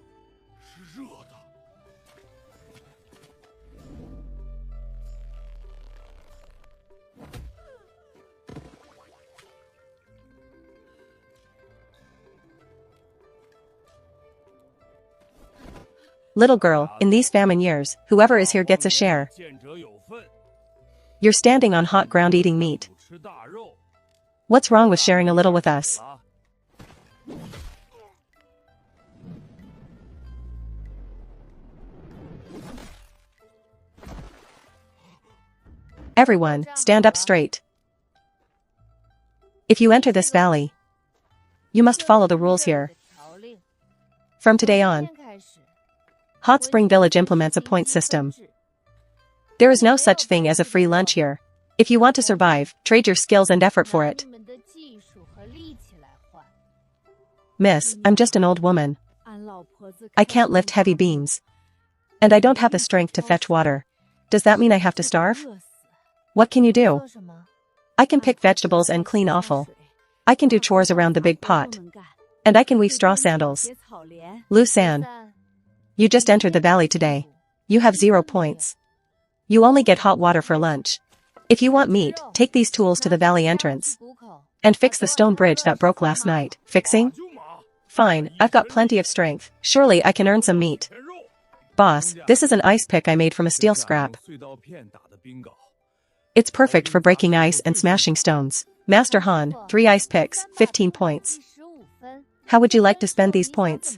Little girl, in these famine years, whoever is here gets a share. You're standing on hot ground eating meat. What's wrong with sharing a little with us? Everyone, stand up straight. If you enter this valley, you must follow the rules here. From today on, Hot Spring Village implements a point system. There is no such thing as a free lunch here. If you want to survive, trade your skills and effort for it. Miss, I'm just an old woman. I can't lift heavy beams. And I don't have the strength to fetch water. Does that mean I have to starve? What can you do? I can pick vegetables and clean offal. I can do chores around the big pot. And I can weave straw sandals. Lu San, you just entered the valley today. You have 0 points. You only get hot water for lunch. If you want meat, take these tools to the valley entrance. And fix the stone bridge that broke last night. Fixing? Fine, I've got plenty of strength. Surely I can earn some meat. Boss, this is an ice pick I made from a steel scrap. It's perfect for breaking ice and smashing stones. Master Han, 3 ice picks, 15 points. How would you like to spend these points?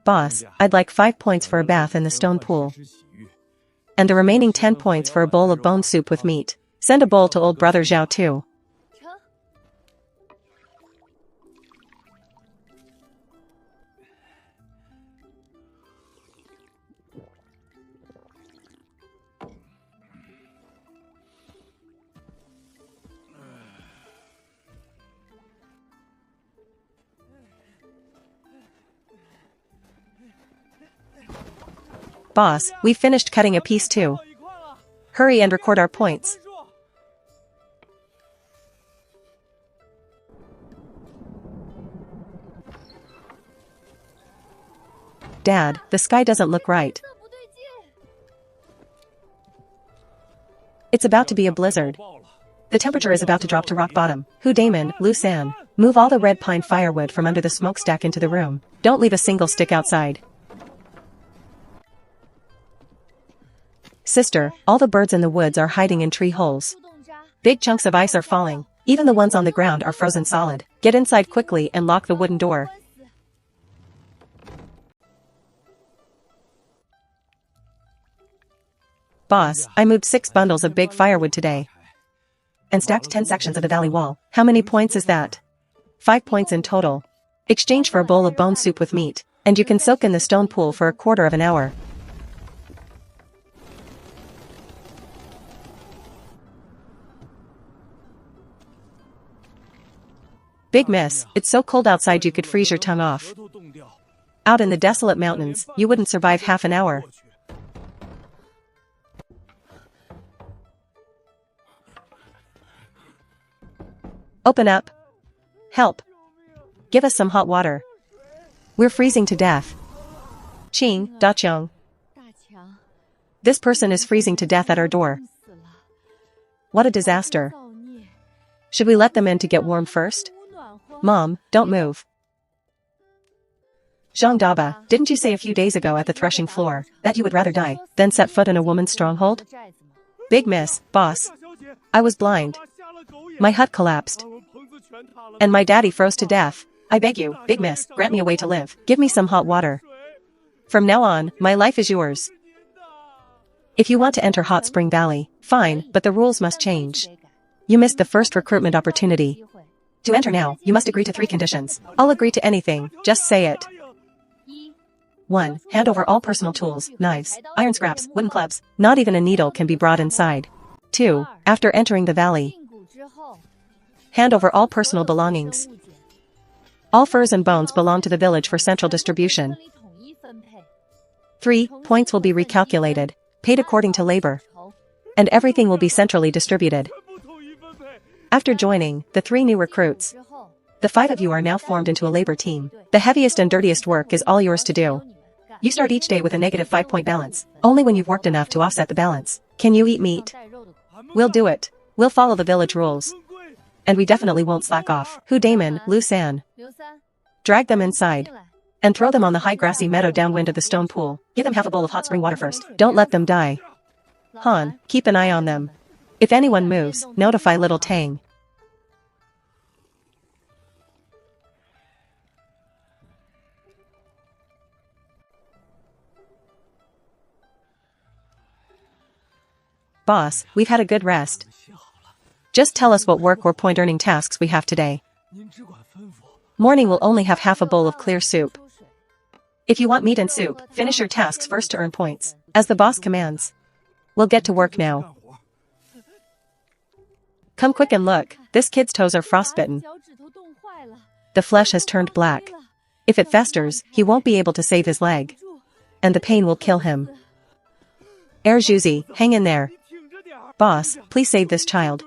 Boss, I'd like 5 points for a bath in the stone pool. And the remaining 10 points for a bowl of bone soup with meat. Send a bowl to old brother Zhao too. Boss, we've finished cutting a piece too. Hurry and record our points. Dad, the sky doesn't look right. It's about to be a blizzard. The temperature is about to drop to rock bottom. Hu Damon, Lu San, move all the red pine firewood from under the smokestack into the room. Don't leave a single stick outside. Sister, all the birds in the woods are hiding in tree holes. Big chunks of ice are falling. Even the ones on the ground are frozen solid. Get inside quickly and lock the wooden door. Boss, I moved 6 bundles of big firewood today. And stacked 10 sections of the valley wall. How many points is that? 5 points in total. Exchange for a bowl of bone soup with meat. And you can soak in the stone pool for a quarter of an hour. Big miss, it's so cold outside you could freeze your tongue off. Out in the desolate mountains, you wouldn't survive half an hour. Open up. Help. Give us some hot water. We're freezing to death. Qing, Daqiang. This person is freezing to death at our door. What a disaster. Should we let them in to get warm first? Mom, don't move. Zhang Daba, didn't you say a few days ago at the threshing floor that you would rather die than set foot in a woman's stronghold? Big miss, boss. I was blind. My hut collapsed. And my daddy froze to death. I beg you, big miss, grant me a way to live. Give me some hot water. From now on, my life is yours. If you want to enter Hot Spring Valley, fine, but the rules must change. You missed the first recruitment opportunity. To enter now, you must agree to 3 conditions. I'll agree to anything, just say it. 1. Hand over all personal tools, knives, iron scraps, wooden clubs. Not even a needle can be brought inside. 2. After entering the valley, hand over all personal belongings. All furs and bones belong to the village for central distribution. 3. Points will be recalculated, paid according to labor. And everything will be centrally distributed. After joining, the 3 new recruits, the 5 of you are now formed into a labor team. The heaviest and dirtiest work is all yours to do. You start each day with a negative 5-point balance, only when you've worked enough to offset the balance. Can you eat meat? We'll do it. We'll follow the village rules. And we definitely won't slack off. Hu Damon, Lu San. Drag them inside. And throw them on the high grassy meadow downwind of the stone pool. Give them half a bowl of hot spring water first. Don't let them die. Han, keep an eye on them. If anyone moves, notify little Tang. Boss, we've had a good rest. Just tell us what work or point earning tasks we have today. Morning will only have half a bowl of clear soup. If you want meat and soup, finish your tasks first to earn points, as the boss commands. We'll get to work now. Come quick and look, this kid's toes are frostbitten. The flesh has turned black. If it festers, he won't be able to save his leg. And the pain will kill him. Erjuzi, hang in there. Boss, please save this child.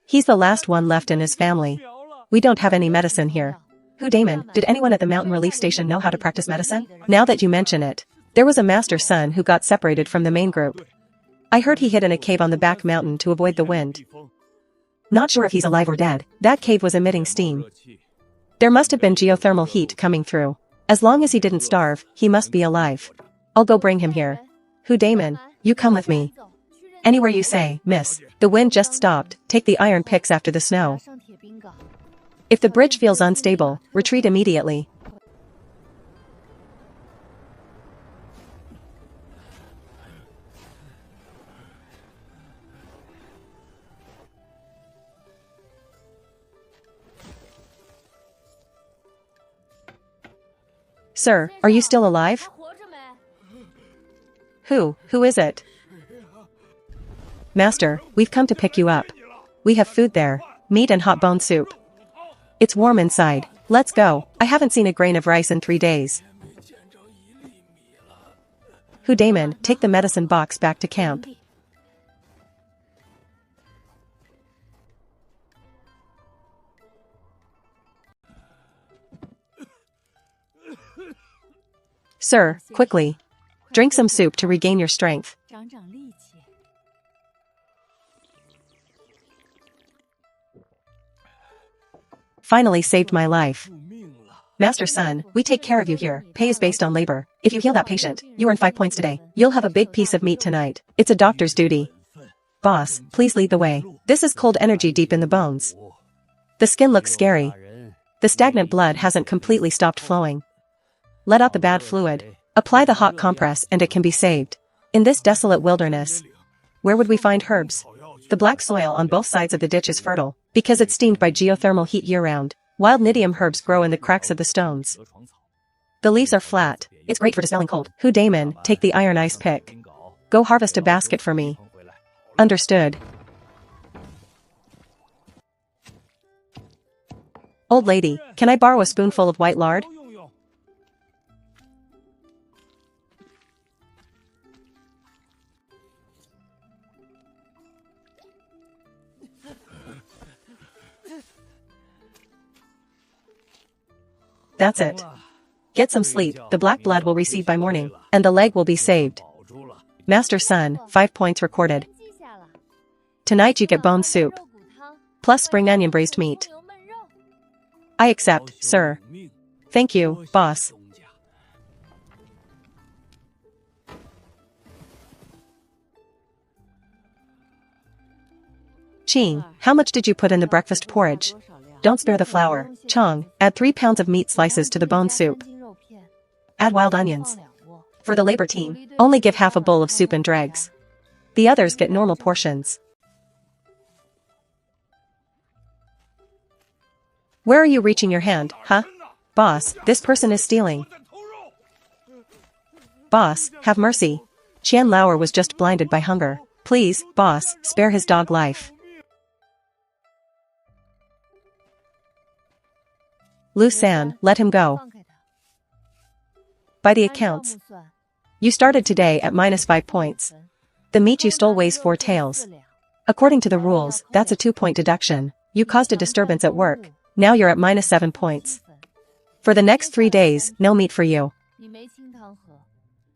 He's the last one left in his family. We don't have any medicine here. Hu Damon, did anyone at the mountain relief station know how to practice medicine? Now that you mention it, there was a master son who got separated from the main group. I heard he hid in a cave on the back mountain to avoid the wind. Not sure if he's alive or dead. That cave was emitting steam. There must have been geothermal heat coming through. As long as he didn't starve, he must be alive. I'll go bring him here. Hu Damon, you come with me. Anywhere you say, miss. The wind just stopped. Take the iron picks after the snow. If the bridge feels unstable, retreat immediately. Sir, are you still alive? Who is it? Master, we've come to pick you up. We have food there, meat and hot bone soup. It's warm inside. Let's go. I haven't seen a grain of rice in 3 days. Hu Damon, take the medicine box back to camp. Sir, quickly. Drink some soup to regain your strength. Finally saved my life. Master son, we take care of you here. Pay is based on labor. If you heal that patient, you earn 5 points today. You'll have a big piece of meat tonight. It's a doctor's duty. Boss, please lead the way. This is cold energy deep in the bones. The skin looks scary. The stagnant blood hasn't completely stopped flowing. Let out the bad fluid. Apply the hot compress and it can be saved. In this desolate wilderness, where would we find herbs? The black soil on both sides of the ditch is fertile, because it's steamed by geothermal heat year-round. Wild Nidium herbs grow in the cracks of the stones. The leaves are flat. It's great for dispelling cold. Hu Damon, take the iron ice pick. Go harvest a basket for me. Understood. Old lady, can I borrow a spoonful of white lard? That's it. Get some sleep, the black blood will recede by morning, and the leg will be saved. Master son, 5 points recorded. Tonight you get bone soup. Plus spring onion braised meat. I accept, sir. Thank you, boss. Ching, how much did you put in the breakfast porridge? Don't spare the flour. Chong, add 3 pounds of meat slices to the bone soup. Add wild onions. For the labor team, only give half a bowl of soup and dregs. The others get normal portions. Where are you reaching your hand, huh? Boss, this person is stealing. Boss, have mercy. Qian Lauer was just blinded by hunger. Please, boss, spare his dog life. Lu San, let him go. By the accounts, you started today at -5 points. The meat you stole weighs 4 taels. According to the rules, that's a 2-point deduction. You caused a disturbance at work. Now you're at -7 points. For the next 3 days, no meat for you.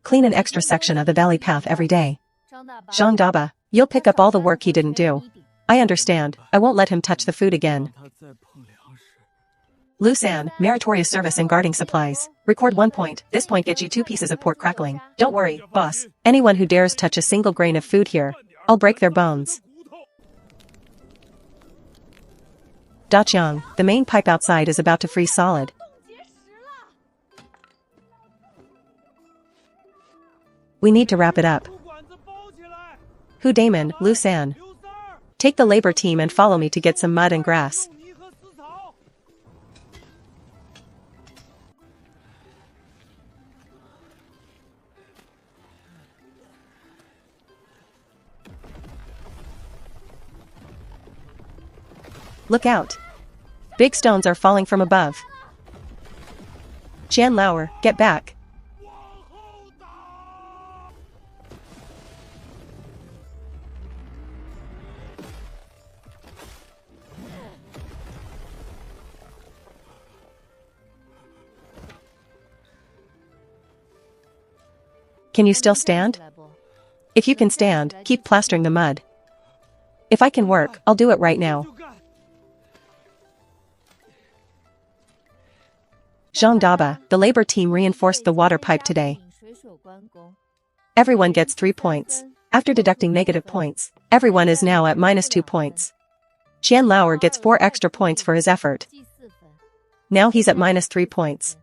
Clean an extra section of the valley path every day. Zhang Daba, you'll pick up all the work he didn't do. I understand, I won't let him touch the food again. Lu San, meritorious service in guarding supplies. Record 1 point, this point gets you 2 pieces of pork crackling. Don't worry, boss. Anyone who dares touch a single grain of food here, I'll break their bones. Da Qiang, the main pipe outside is about to freeze solid. We need to wrap it up. Hu Damon, Lu San. Take the labor team and follow me to get some mud and grass. Look out. Big stones are falling from above. Qian Lauer, get back. Can you still stand? If you can stand, keep plastering the mud. If I can work, I'll do it right now. Zhang Daba, the labor team reinforced the water pipe today. Everyone gets 3 points. After deducting negative points, everyone is now at -2 points. Qian Lauer gets 4 extra points for his effort. Now he's at -3 points.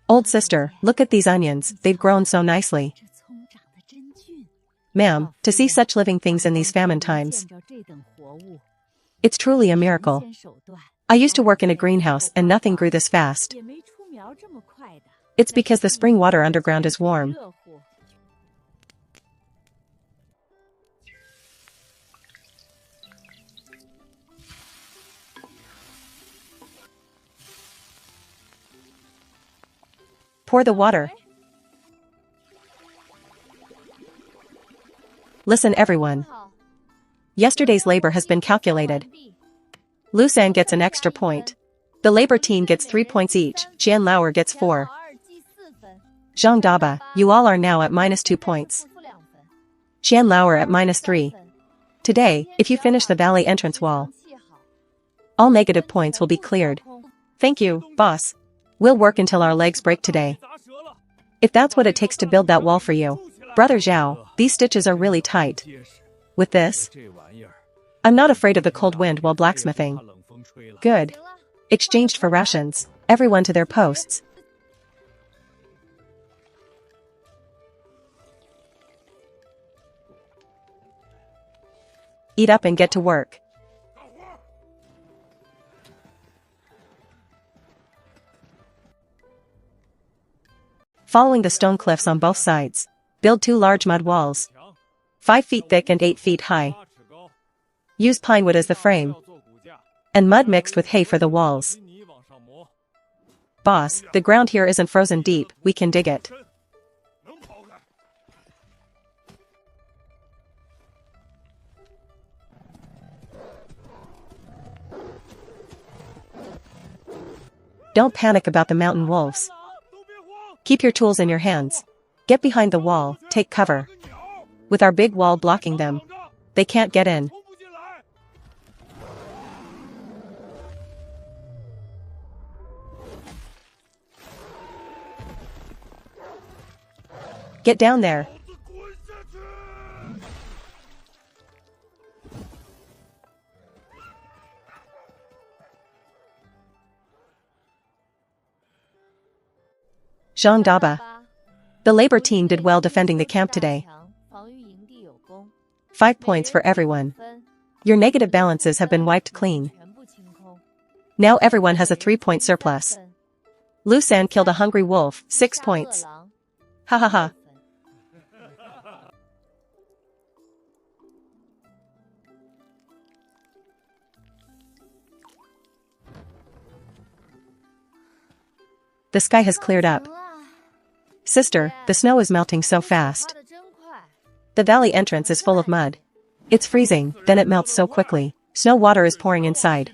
Old sister, look at these onions, they've grown so nicely. Ma'am, to see such living things in these famine times. It's truly a miracle. I used to work in a greenhouse and nothing grew this fast. It's because the spring water underground is warm. Pour the water. Listen everyone. Yesterday's labor has been calculated. Lu San gets an extra point. The labor team gets 3 points each, Qian Lauer gets 4. Zhang Daba, you all are now at -2 points. Qian Lauer at -3. Today, if you finish the valley entrance wall, all negative points will be cleared. Thank you, boss. We'll work until our legs break today. If that's what it takes to build that wall for you. Brother Zhao, these stitches are really tight. With this, I'm not afraid of the cold wind while blacksmithing. Good. Exchanged for rations, everyone to their posts. Eat up and get to work. Following the stone cliffs on both sides, build 2 large mud walls, 5 feet thick and 8 feet high. Use pine wood as the frame, and mud mixed with hay for the walls. Boss, the ground here isn't frozen deep, we can dig it. Don't panic about the mountain wolves. Keep your tools in your hands. Get behind the wall, take cover. With our big wall blocking them, they can't get in. Get down there. Zhang Daba. The labor team did well defending the camp today. 5 points for everyone. Your negative balances have been wiped clean. Now everyone has a 3-point surplus. Lu San killed a hungry wolf, 6 points. Ha ha ha. The sky has cleared up. Sister, the snow is melting so fast. The valley entrance is full of mud. It's freezing, then it melts so quickly. Snow water is pouring inside.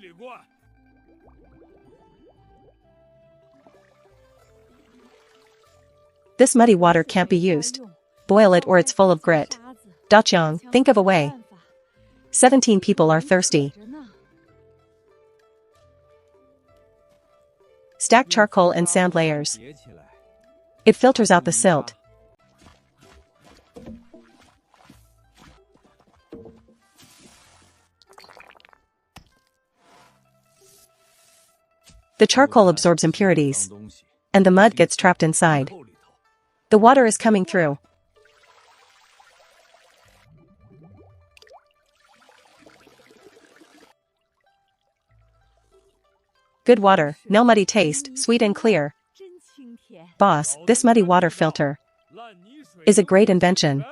This muddy water can't be used. Boil it or it's full of grit. Daqiang, think of a way. 17 people are thirsty. Stack charcoal and sand layers. It filters out the silt. The charcoal absorbs impurities, and the mud gets trapped inside. The water is coming through. Good water, no muddy taste, sweet and clear. Boss, this muddy water filter is a great invention.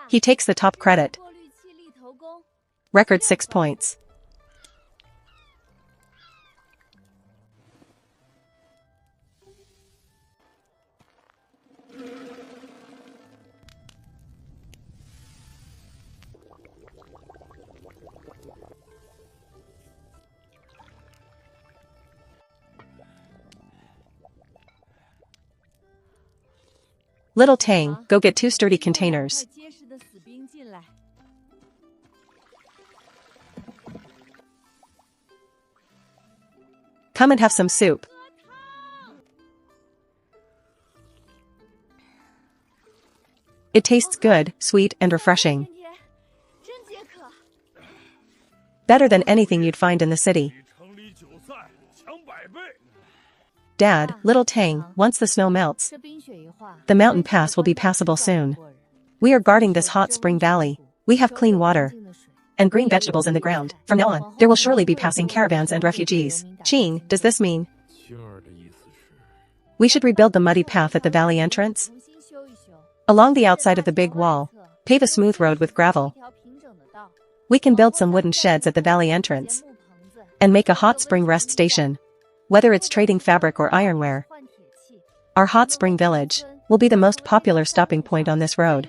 He takes the top credit. Record 6 points. Little Tang, go get 2 sturdy containers. Come and have some soup. It tastes good, sweet, and refreshing. Better than anything you'd find in the city. Dad, Little Tang, once the snow melts, the mountain pass will be passable soon. We are guarding this hot spring valley. We have clean water and green vegetables in the ground. From now on, there will surely be passing caravans and refugees. Qing, does this mean we should rebuild the muddy path at the valley entrance? Along the outside of the big wall, pave a smooth road with gravel. We can build some wooden sheds at the valley entrance and make a hot spring rest station. Whether it's trading fabric or ironware, our hot spring village will be the most popular stopping point on this road.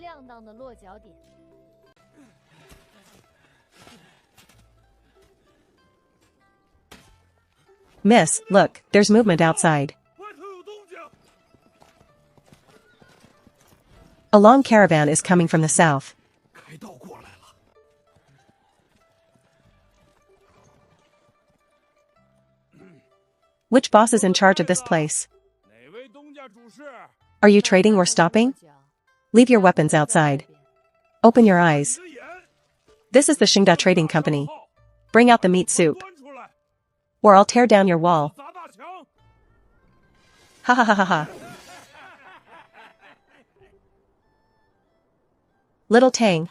Miss, look, there's movement outside. A long caravan is coming from the south. Which boss is in charge of this place? Are you trading or stopping? Leave your weapons outside. Open your eyes. This is the Xingda Trading Company. Bring out the meat soup. Or I'll tear down your wall. Ha ha ha ha ha. Little Tang.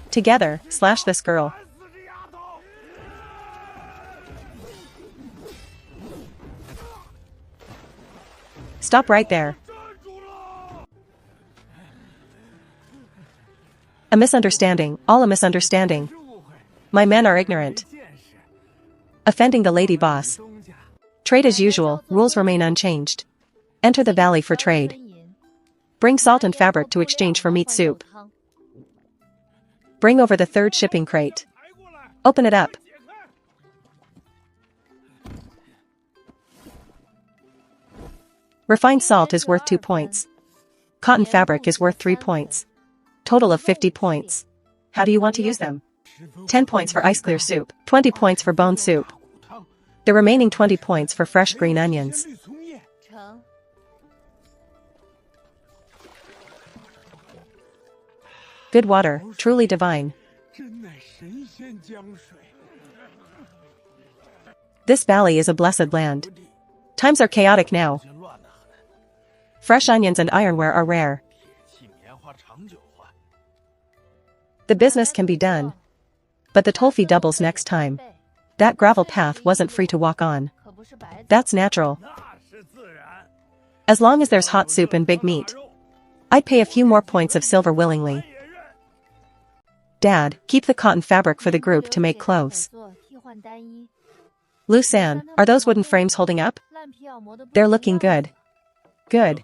Together, slash this girl. Stop right there. A misunderstanding, all a misunderstanding. My men are ignorant. Offending the lady boss. Trade as usual, rules remain unchanged. Enter the valley for trade. Bring salt and fabric to exchange for meat soup. Bring over the third shipping crate. Open it up. Refined salt is worth 2 points. Cotton fabric is worth 3 points. Total of 50 points. How do you want to use them? 10 points for ice clear soup, 20 points for bone soup. The remaining 20 points for fresh green onions. Good water, truly divine. This valley is a blessed land. Times are chaotic now. Fresh onions and ironware are rare. The business can be done. But the toll fee doubles next time. That gravel path wasn't free to walk on. That's natural. As long as there's hot soup and big meat. I'd pay a few more points of silver willingly. Dad, keep the cotton fabric for the group to make clothes. Lucan, are those wooden frames holding up? They're looking good. Good.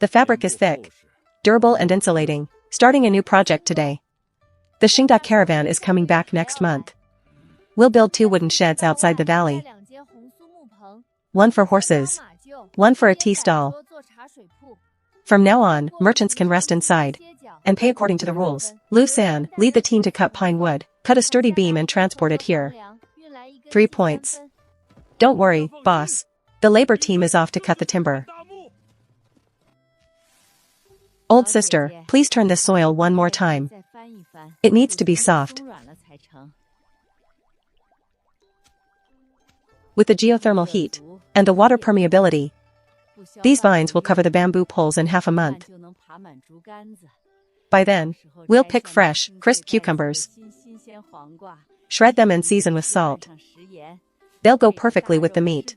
The fabric is thick, durable and insulating. Starting a new project today. The Xingda caravan is coming back next month. We'll build 2 wooden sheds outside the valley. One for horses. One for a tea stall. From now on, merchants can rest inside and pay according to the rules. Lucan, lead the team to cut pine wood, cut a sturdy beam and transport it here. 3 points. Don't worry, boss. The labor team is off to cut the timber. Old sister, please turn this soil one more time. It needs to be soft. With the geothermal heat and the water permeability, these vines will cover the bamboo poles in half a month. By then, we'll pick fresh, crisp cucumbers, shred them and season with salt. They'll go perfectly with the meat.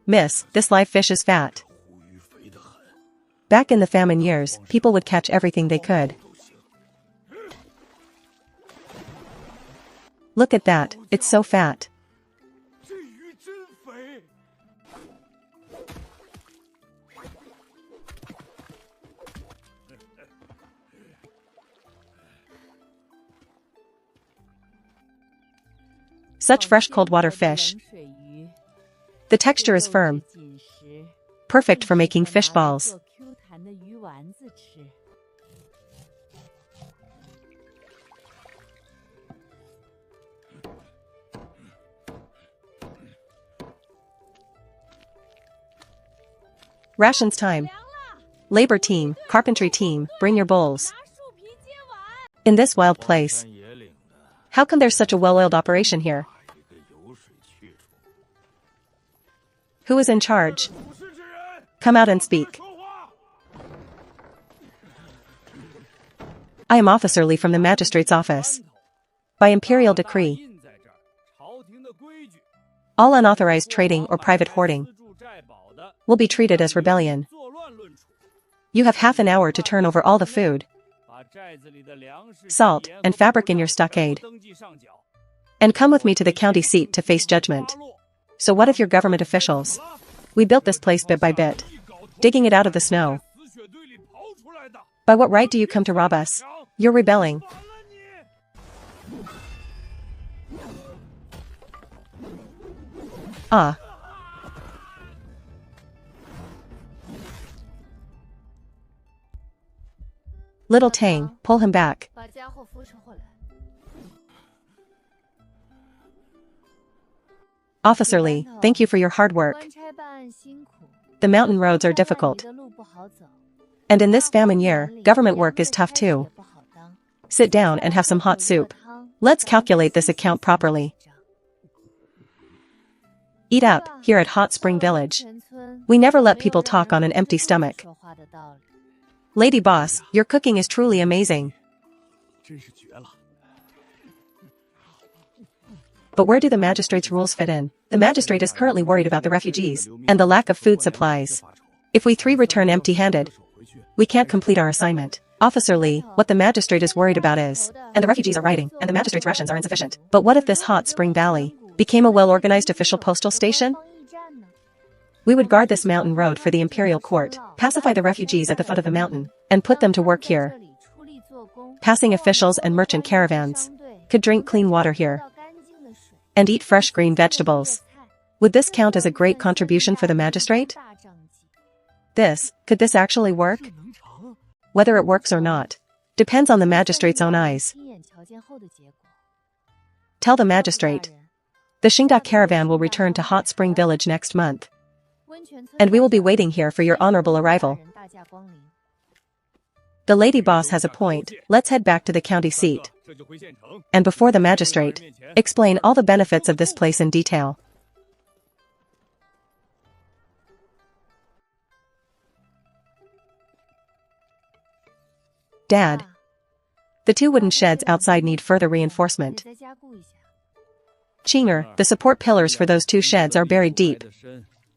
Miss, this live fish is fat. Back in the famine years, people would catch everything they could. Look at that, it's so fat. Such fresh cold water fish. The texture is firm. Perfect for making fish balls. Rations time. Labor team, carpentry team, bring your bowls. In this wild place. How come there's such a well-oiled operation here? Who is in charge? Come out and speak. I am Officer Li from the Magistrate's office. By imperial decree, all unauthorized trading or private hoarding will be treated as rebellion. You have half an hour to turn over all the food, salt, and fabric in your stockade, and come with me to the county seat to face judgment. So what if you're government officials? We built this place bit by bit, digging it out of the snow. By what right do you come to rob us? You're rebelling. Ah. Little Tang, pull him back. Officer Lee, thank you for your hard work. The mountain roads are difficult. And in this famine year, government work is tough too. Sit down and have some hot soup. Let's calculate this account properly. Eat up, here at Hot Spring Village. We never let people talk on an empty stomach. Lady Boss, your cooking is truly amazing. But where do the magistrate's rules fit in? The magistrate is currently worried about the refugees and the lack of food supplies. If we three return empty-handed, we can't complete our assignment. Officer Lee, what the magistrate is worried about is, and the refugees are rioting, and the magistrate's rations are insufficient. But what if this Hot Spring Valley became a well-organized official postal station? We would guard this mountain road for the imperial court, pacify the refugees at the foot of the mountain, and put them to work here. Passing officials and merchant caravans could drink clean water here and eat fresh green vegetables. Would this count as a great contribution for the magistrate? Could this actually work? Whether it works or not depends on the magistrate's own eyes. Tell the magistrate. The Xingda caravan will return to Hot Spring Village next month, and we will be waiting here for your honorable arrival. The lady boss has a point. Let's head back to the county seat, and before the magistrate, explain all the benefits of this place in detail. Dad. The two wooden sheds outside need further reinforcement. Chinger, the support pillars for those two sheds are buried deep.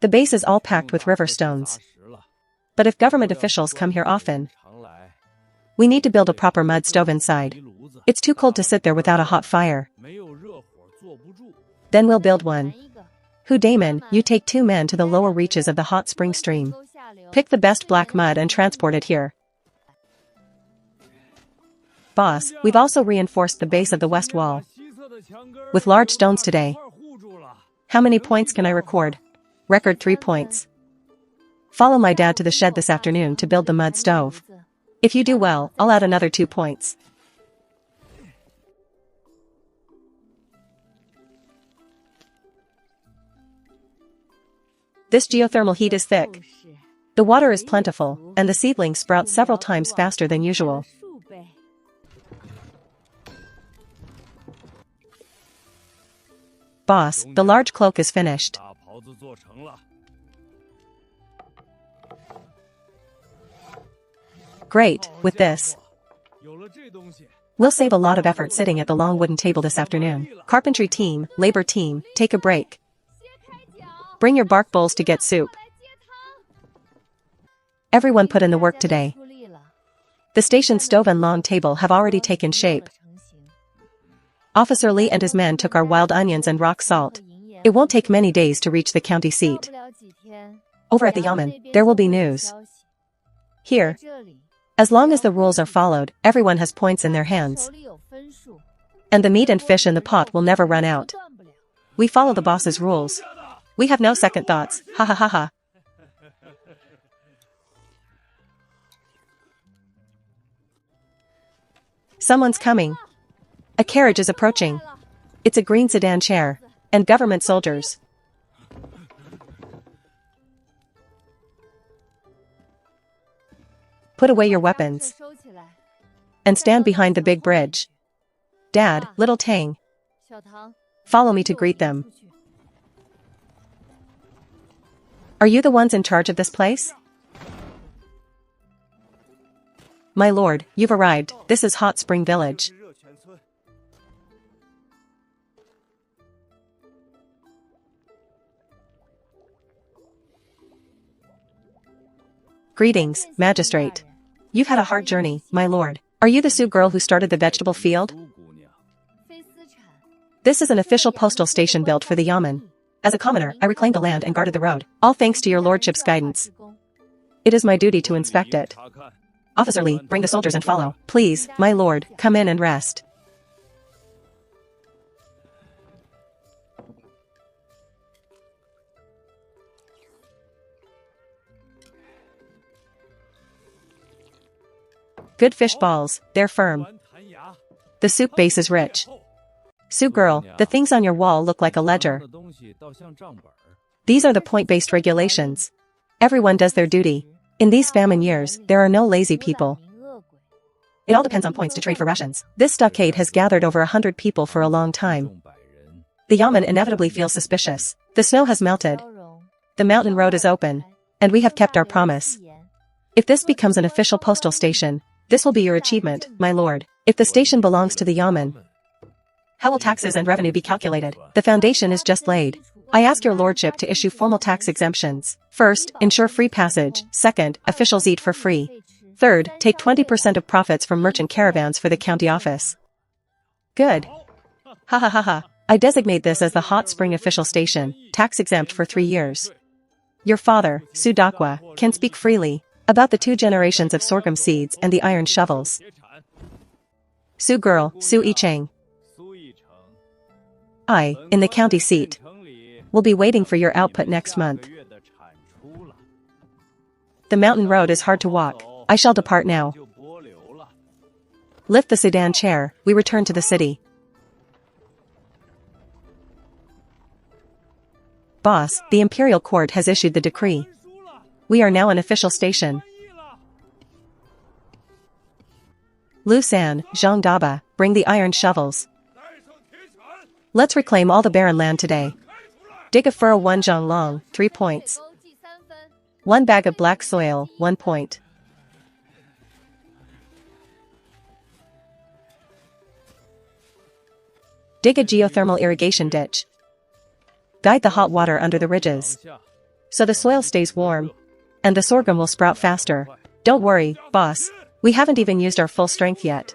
The base is all packed with river stones. But if government officials come here often, we need to build a proper mud stove inside. It's too cold to sit there without a hot fire. Then we'll build one. Hu Damon, you take 2 men to the lower reaches of the hot spring stream. Pick the best black mud and transport it here. Boss, we've also reinforced the base of the west wall with large stones today. How many points can I record? Record 3 points. Follow my dad to the shed this afternoon to build the mud stove. If you do well, I'll add another 2 points. This geothermal heat is thick. The water is plentiful, and the seedlings sprout several times faster than usual. Boss, the large cloak is finished. Great, with this, we'll save a lot of effort sitting at the long wooden table this afternoon. Carpentry team, labor team, take a break. Bring your bark bowls to get soup. Everyone put in the work today. The station stove and long table have already taken shape. Officer Lee and his men took our wild onions and rock salt. It won't take many days to reach the county seat. Over at the yamen, there will be news. Here, as long as the rules are followed, everyone has points in their hands. And the meat and fish in the pot will never run out. We follow the boss's rules. We have no second thoughts, ha ha ha ha. Someone's coming. A carriage is approaching. It's a green sedan chair, and government soldiers. Put away your weapons. And stand behind the big bridge. Dad, little Tang. Follow me to greet them. Are you the ones in charge of this place? My lord, you've arrived. This is Hot Spring Village. Greetings, magistrate. You've had a hard journey, my lord. Are you the Sioux girl who started the vegetable field? This is an official postal station built for the yamen. As a commoner, I reclaimed the land and guarded the road, all thanks to your lordship's guidance. It is my duty to inspect it. Officer Lee, bring the soldiers and follow. Please, my lord, come in and rest. Good fish balls, they're firm. The soup base is rich. Sue girl, the things on your wall look like a ledger. These are the point-based regulations. Everyone does their duty. In these famine years, there are no lazy people. It all depends on points to trade for rations. This stockade has gathered over 100 people for a long time. The yamen inevitably feels suspicious. The snow has melted. The mountain road is open. And we have kept our promise. If this becomes an official postal station, this will be your achievement, my lord. If the station belongs to the yamen, how will taxes and revenue be calculated? The foundation is just laid. I ask your lordship to issue formal tax exemptions. First, ensure free passage. Second, officials eat for free. Third, take 20% of profits from merchant caravans for the county office. Good. Ha ha ha ha. I designate this as the hot spring official station, tax exempt for 3 years. Your father, Su Dakwa, can speak freely about the 2 generations of sorghum seeds and the iron shovels. Su girl, Su Yicheng. I, in the county seat, will be waiting for your output next month. The mountain road is hard to walk. I shall depart now. Lift the sedan chair, we return to the city. Boss, the imperial court has issued the decree. We are now an official station. Lu San, Zhang Daba, bring the iron shovels. Let's reclaim all the barren land today. Dig a furrow 1 zhang long, 3 points. 1 bag of black soil, 1 point. Dig a geothermal irrigation ditch. Guide the hot water under the ridges, so the soil stays warm, and the sorghum will sprout faster. Don't worry, boss. We haven't even used our full strength yet.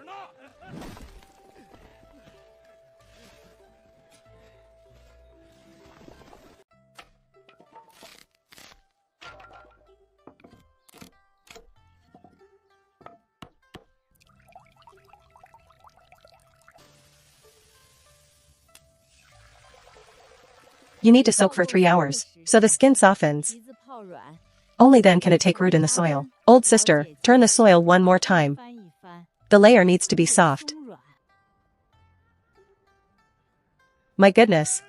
You need to soak for 3 hours, so the skin softens. Only then can it take root in the soil. Old sister, turn the soil 1 more time. The layer needs to be soft. My goodness.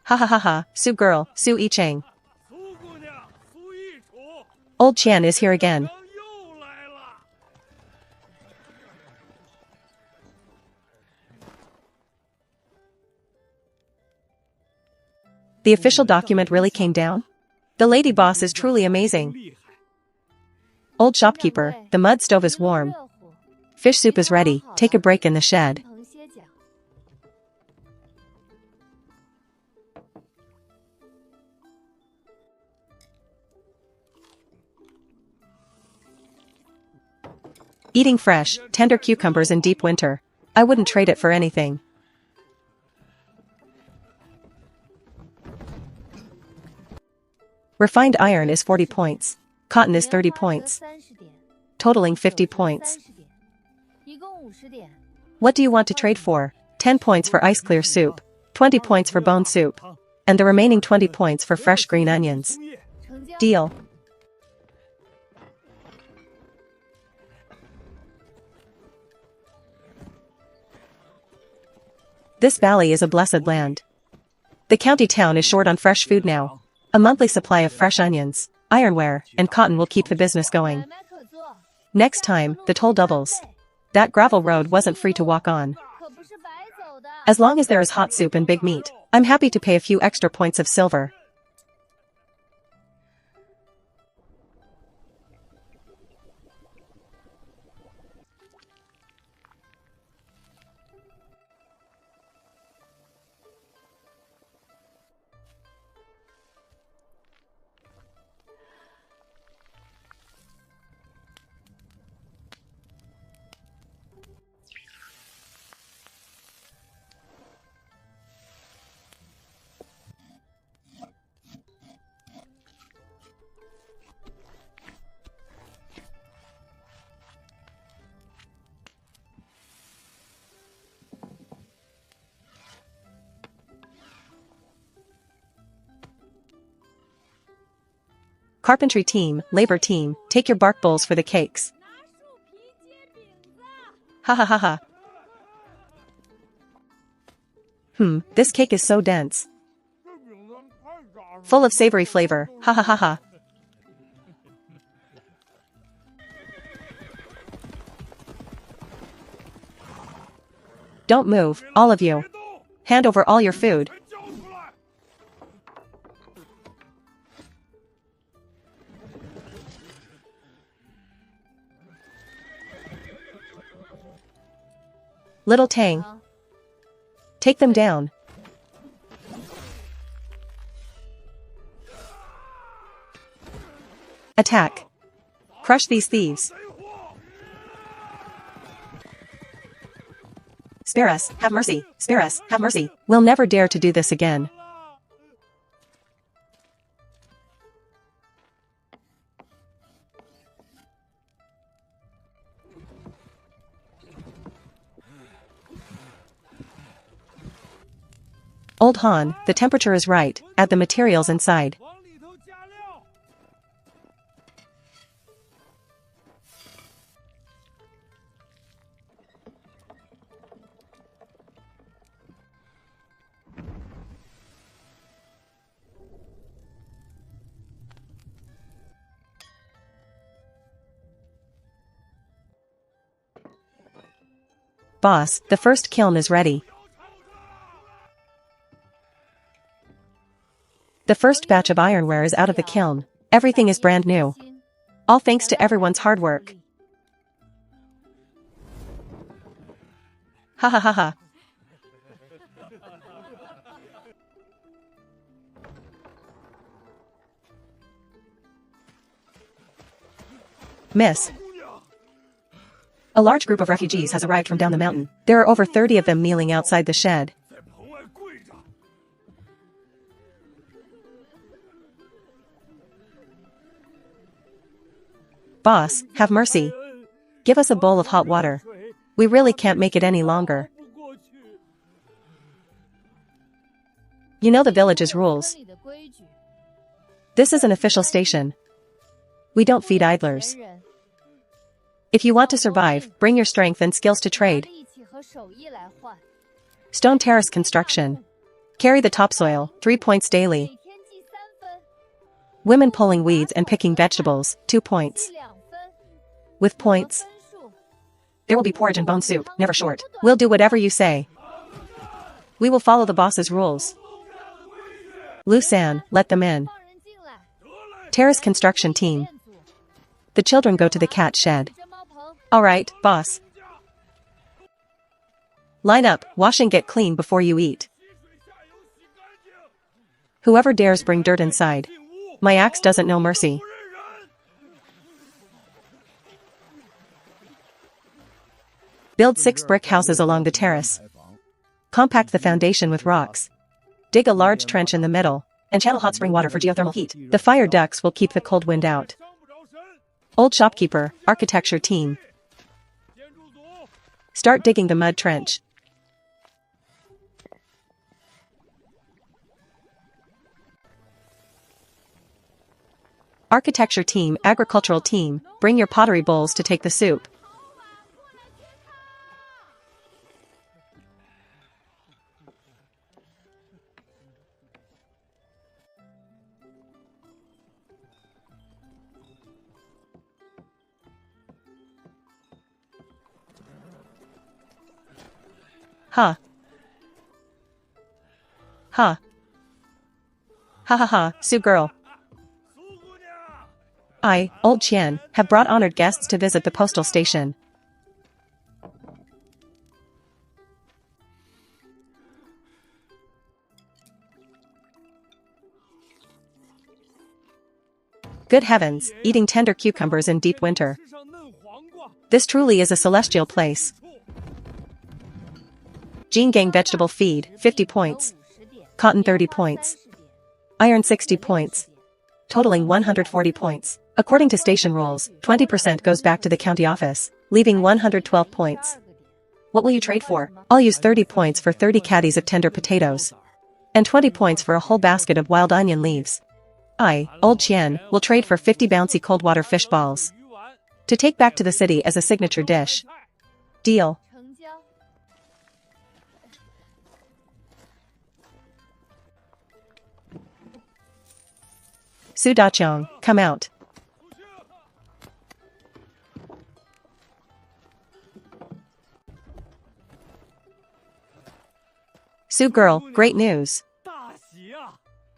Ha ha ha ha, Su girl, Su Yicheng. Old Qian is here again. The official document really came down? The lady boss is truly amazing. Old shopkeeper, the mud stove is warm. Fish soup is ready, take a break in the shed. Eating fresh, tender cucumbers in deep winter. I wouldn't trade it for anything. Refined iron is 40 points. Cotton is 30 points. Totaling 50 points. What do you want to trade for? 10 points for ice clear soup, 20 points for bone soup, and the remaining 20 points for fresh green onions. Deal. This valley is a blessed land. The county town is short on fresh food now. A monthly supply of fresh onions, ironware, and cotton will keep the business going. Next time, the toll doubles. That gravel road wasn't free to walk on. As long as there is hot soup and big meat, I'm happy to pay a few extra points of silver. Carpentry team, labor team, take your bark bowls for the cakes. Ha ha ha ha. This cake is so dense. Full of savory flavor, ha ha ha ha. Don't move, all of you. Hand over all your food. Little Tang. Take them down. Attack. Crush these thieves. Spare us, have mercy, spare us, have mercy. We'll never dare to do this again. Old Han, the temperature is right, add the materials inside. Boss, the first kiln is ready. The first batch of ironware is out of the kiln. Everything is brand new. All thanks to everyone's hard work. Ha ha ha ha. Miss. A large group of refugees has arrived from down the mountain. There are over 30 of them kneeling outside the shed. Boss, have mercy. Give us a bowl of hot water. We really can't make it any longer. You know the village's rules. This is an official station. We don't feed idlers. If you want to survive, bring your strength and skills to trade. Stone terrace construction. Carry the topsoil, 3 points daily. Women pulling weeds and picking vegetables, 2 points. With points. There will be porridge and bone soup, never short. We'll do whatever you say. We will follow the boss's rules. Lusan, let them in. Terrace construction team. The children go to the cat shed. Alright, boss. Line up, wash and get clean before you eat. Whoever dares bring dirt inside. My axe doesn't know mercy. Build 6 brick houses along the terrace. Compact the foundation with rocks. Dig a large trench in the middle, and channel hot spring water for geothermal heat. The fire ducts will keep the cold wind out. Old shopkeeper, architecture team. Start digging the mud trench. Architecture team, agricultural team, bring your pottery bowls to take the soup. Ha. Ha. Ha ha ha, Sue girl. I, Old Qian, have brought honored guests to visit the postal station. Good heavens, eating tender cucumbers in deep winter. This truly is a celestial place. Gene Gang vegetable feed, 50 points. Cotton 30 points. Iron 60 points. Totaling 140 points. According to station rules, 20% goes back to the county office, leaving 112 points. What will you trade for? I'll use 30 points for 30 caddies of tender potatoes. And 20 points for a whole basket of wild onion leaves. I, old Qian, will trade for 50 bouncy cold water fish balls. To take back to the city as a signature dish. Deal. 成交。 Su Daqiang, come out. Su girl, great news.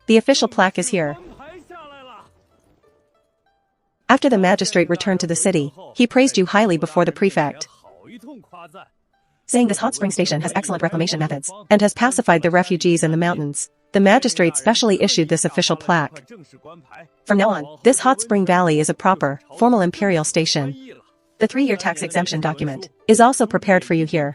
The official plaque is here. After the magistrate returned to the city, he praised you highly before the prefect, saying this hot spring station has excellent reclamation methods and has pacified the refugees in the mountains. The magistrate specially issued this official plaque. From now on, this hot spring valley is a proper, formal imperial station. The 3-year tax exemption document is also prepared for you here.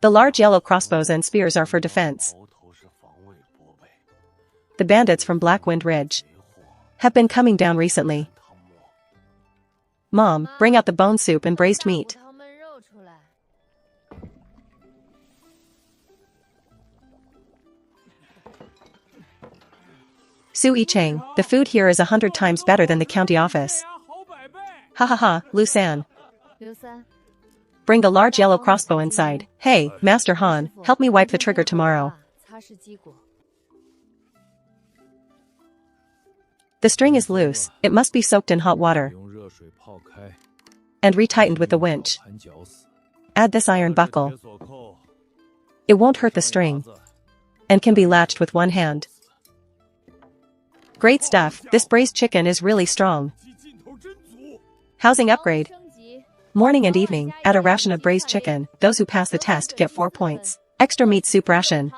The large yellow crossbows and spears are for defense. The bandits from Blackwind Ridge have been coming down recently. Mom, bring out the bone soup and braised meat. Su Yicheng, the food here is 100 times better than the county office. Ha ha ha, Lu San. Bring the large yellow crossbow inside. Hey, Master Han, help me wipe the trigger tomorrow. The string is loose, it must be soaked in hot water and retightened with the winch. Add this iron buckle. It won't hurt the string and can be latched with one hand. Great stuff, this braised chicken is really strong. Housing upgrade. Morning and evening, add a ration of braised chicken. Those who pass the test get 4 points. Extra meat soup ration.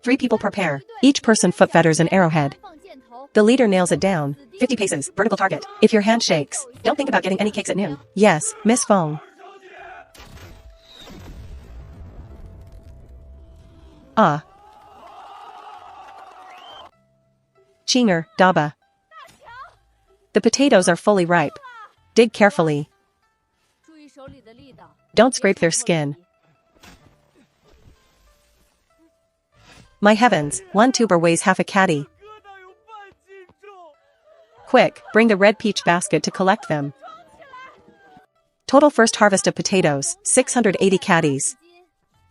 3 people per pair. Each person foot fetters an arrowhead. The leader nails it down. 50 paces, vertical target. If your hand shakes, don't think about getting any cakes at noon. Yes, Miss Fong. Ah. Chinger, Daba. The potatoes are fully ripe. Dig carefully. Don't scrape their skin. My heavens, one tuber weighs half a caddy. Quick, bring the red peach basket to collect them. Total first harvest of potatoes, 680 caddies.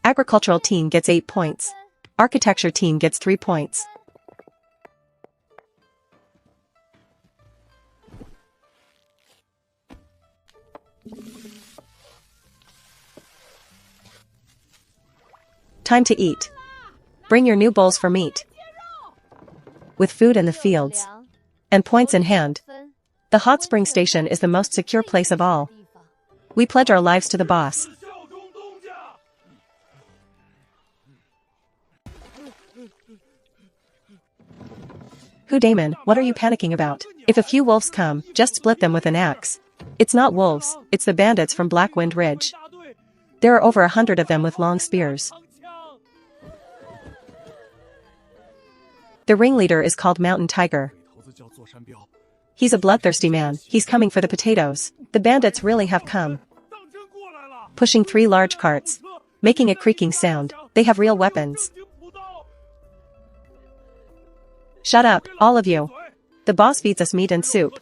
Agricultural team gets 8 points. Architecture team gets 3 points. Time to eat. Bring your new bowls for meat. With food in the fields and points in hand, the hot spring station is the most secure place of all. We pledge our lives to the boss. Hu Damon, what are you panicking about? If a few wolves come, just split them with an axe. It's not wolves, it's the bandits from Blackwind Ridge. There are over 100 of them with long spears. The ringleader is called Mountain Tiger. He's a bloodthirsty man, he's coming for the potatoes. The bandits really have come. Pushing 3 large carts, making a creaking sound. They have real weapons. Shut up, all of you. The boss feeds us meat and soup.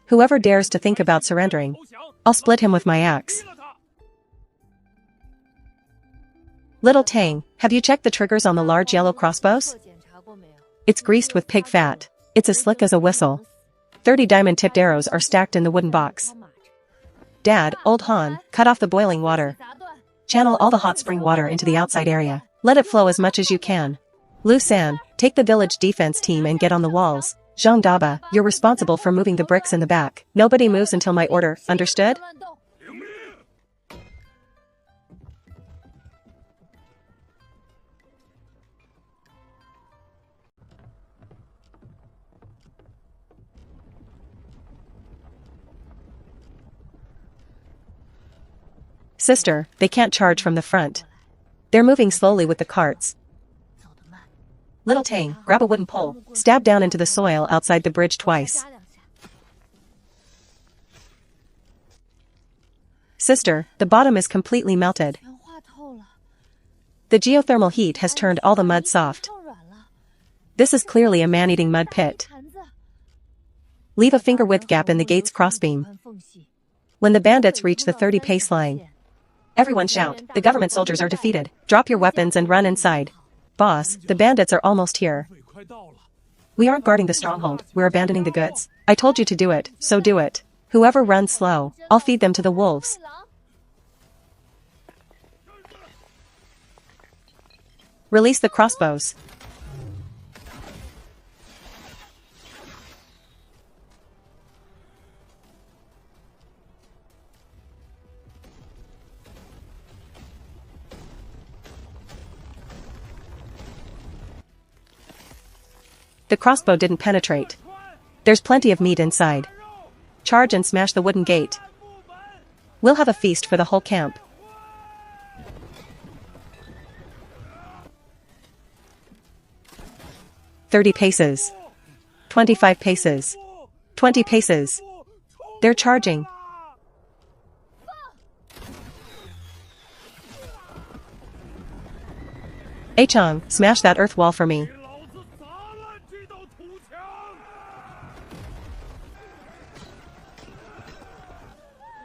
Whoever dares to think about surrendering, I'll split him with my axe. Little Tang, have you checked the triggers on the large yellow crossbows? It's greased with pig fat. It's as slick as a whistle. 30 diamond-tipped arrows are stacked in the wooden box. Dad, old Han, cut off the boiling water. Channel all the hot spring water into the outside area. Let it flow as much as you can. Lu San, take the village defense team and get on the walls. Zhang Daba, you're responsible for moving the bricks in the back. Nobody moves until my order, understood? Sister, they can't charge from the front. They're moving slowly with the carts. Little Tang, grab a wooden pole, stab down into the soil outside the bridge twice. Sister, the bottom is completely melted. The geothermal heat has turned all the mud soft. This is clearly a man-eating mud pit. Leave a finger-width gap in the gate's crossbeam. When the bandits reach the 30-pace line, everyone shout, "The government soldiers are defeated. Drop your weapons and run inside." Boss, the bandits are almost here. We aren't guarding the stronghold, we're abandoning the goods. I told you to do it, so do it. Whoever runs slow, I'll feed them to the wolves. Release the crossbows. The crossbow didn't penetrate. There's plenty of meat inside. Charge and smash the wooden gate. We'll have a feast for the whole camp. "30 paces. 25 paces. 20 paces. They're charging." Chong, smash that earth wall for me.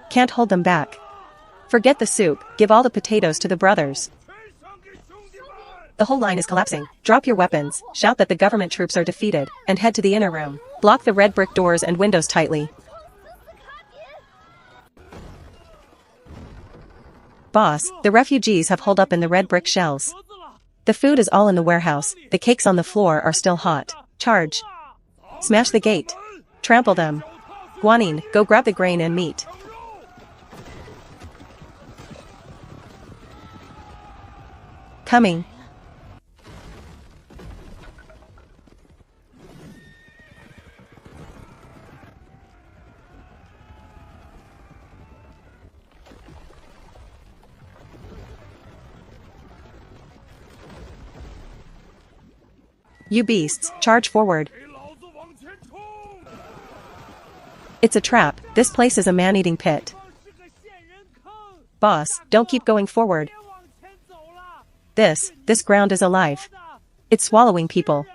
Can't hold them back. Forget the soup, give all the potatoes to the brothers. The whole line is collapsing. Drop your weapons, shout that the government troops are defeated, and head to the inner room. Block the red brick doors and windows tightly. Boss, the refugees have holed up in the red brick shells. The food is all in the warehouse, the cakes on the floor are still hot. Charge. Smash the gate. Trample them. Guanyin, go grab the grain and meat. Coming. You beasts, charge forward. It's a trap, this place is a man-eating pit. Boss, don't keep going forward. This ground is alive. It's swallowing people.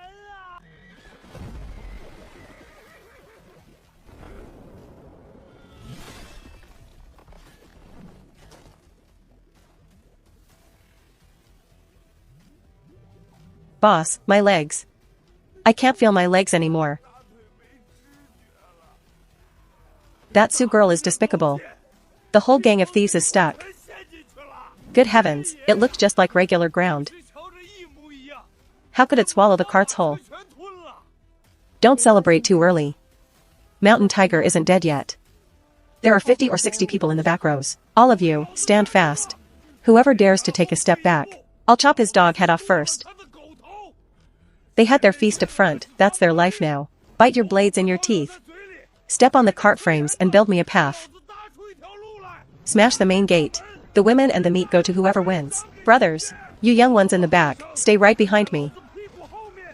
Boss, my legs. I can't feel my legs anymore. That Sioux girl is despicable. The whole gang of thieves is stuck. Good heavens, it looked just like regular ground. How could it swallow the cart's whole? Don't celebrate too early. Mountain Tiger isn't dead yet. There are 50 or 60 people in the back rows. All of you, stand fast. Whoever dares to take a step back, I'll chop his dog head off first. They had their feast up front, that's their life now. Bite your blades in your teeth. Step on the cart frames and build me a path. Smash the main gate. The women and the meat go to whoever wins. Brothers, you young ones in the back, stay right behind me.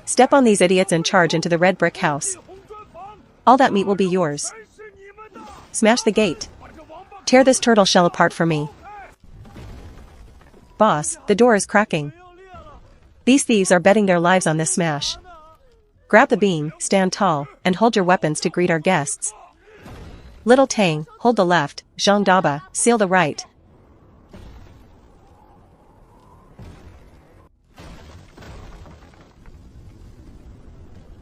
Step on these idiots and charge into the red brick house. All that meat will be yours. Smash the gate. Tear this turtle shell apart for me. Boss, the door is cracking. These thieves are betting their lives on this smash. Grab the beam, stand tall, and hold your weapons to greet our guests. Little Tang, hold the left, Zhang Daba, seal the right.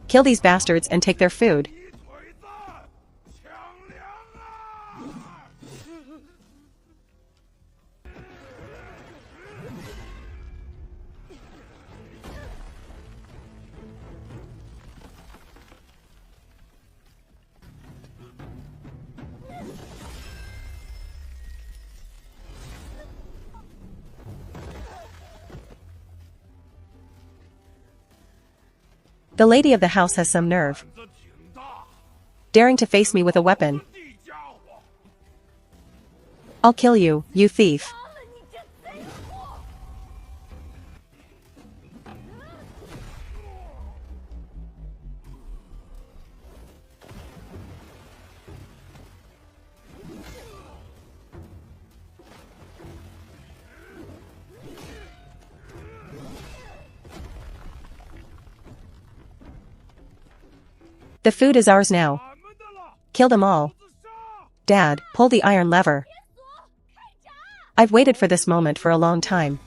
Kill these bastards and take their food. The lady of the house has some nerve. Daring to face me with a weapon. I'll kill you, you thief. The food is ours now. Kill them all. Dad, pull the iron lever. I've waited for this moment for a long time.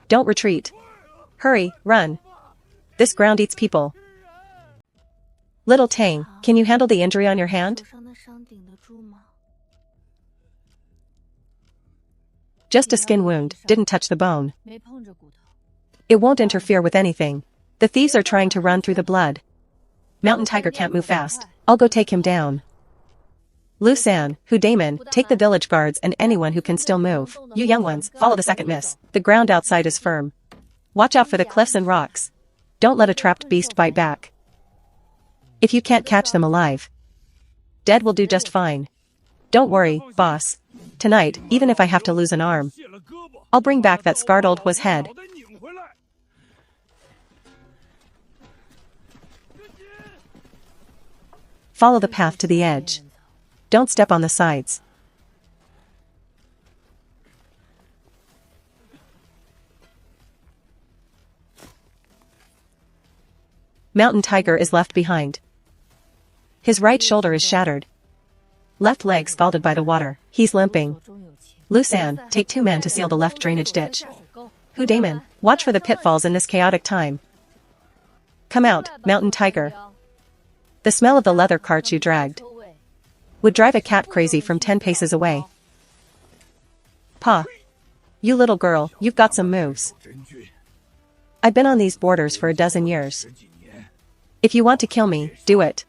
Don't retreat. Hurry, run. This ground eats people. Little Tang, can you handle the injury on your hand? Just a skin wound, didn't touch the bone. It won't interfere with anything. The thieves are trying to run through the blood. Mountain Tiger can't move fast. I'll go take him down. Lu San, Hu Damon, take the village guards and anyone who can still move. You young ones, follow the second miss. The ground outside is firm. Watch out for the cliffs and rocks. Don't let a trapped beast bite back. If you can't catch them alive, dead will do just fine. Don't worry, boss. Tonight, even if I have to lose an arm, I'll bring back that scarred old wu's head. Follow the path to the edge. Don't step on the sides. Mountain Tiger is left behind. His right shoulder is shattered. Left leg scalded by the water. He's limping. Lu San, take 2 men to seal the left drainage ditch. Hu Damon, watch for the pitfalls in this chaotic time. Come out, Mountain Tiger. The smell of the leather carts you dragged would drive a cat crazy from 10 paces away. Pa. You little girl, you've got some moves. I've been on these borders for a dozen years. If you want to kill me, do it.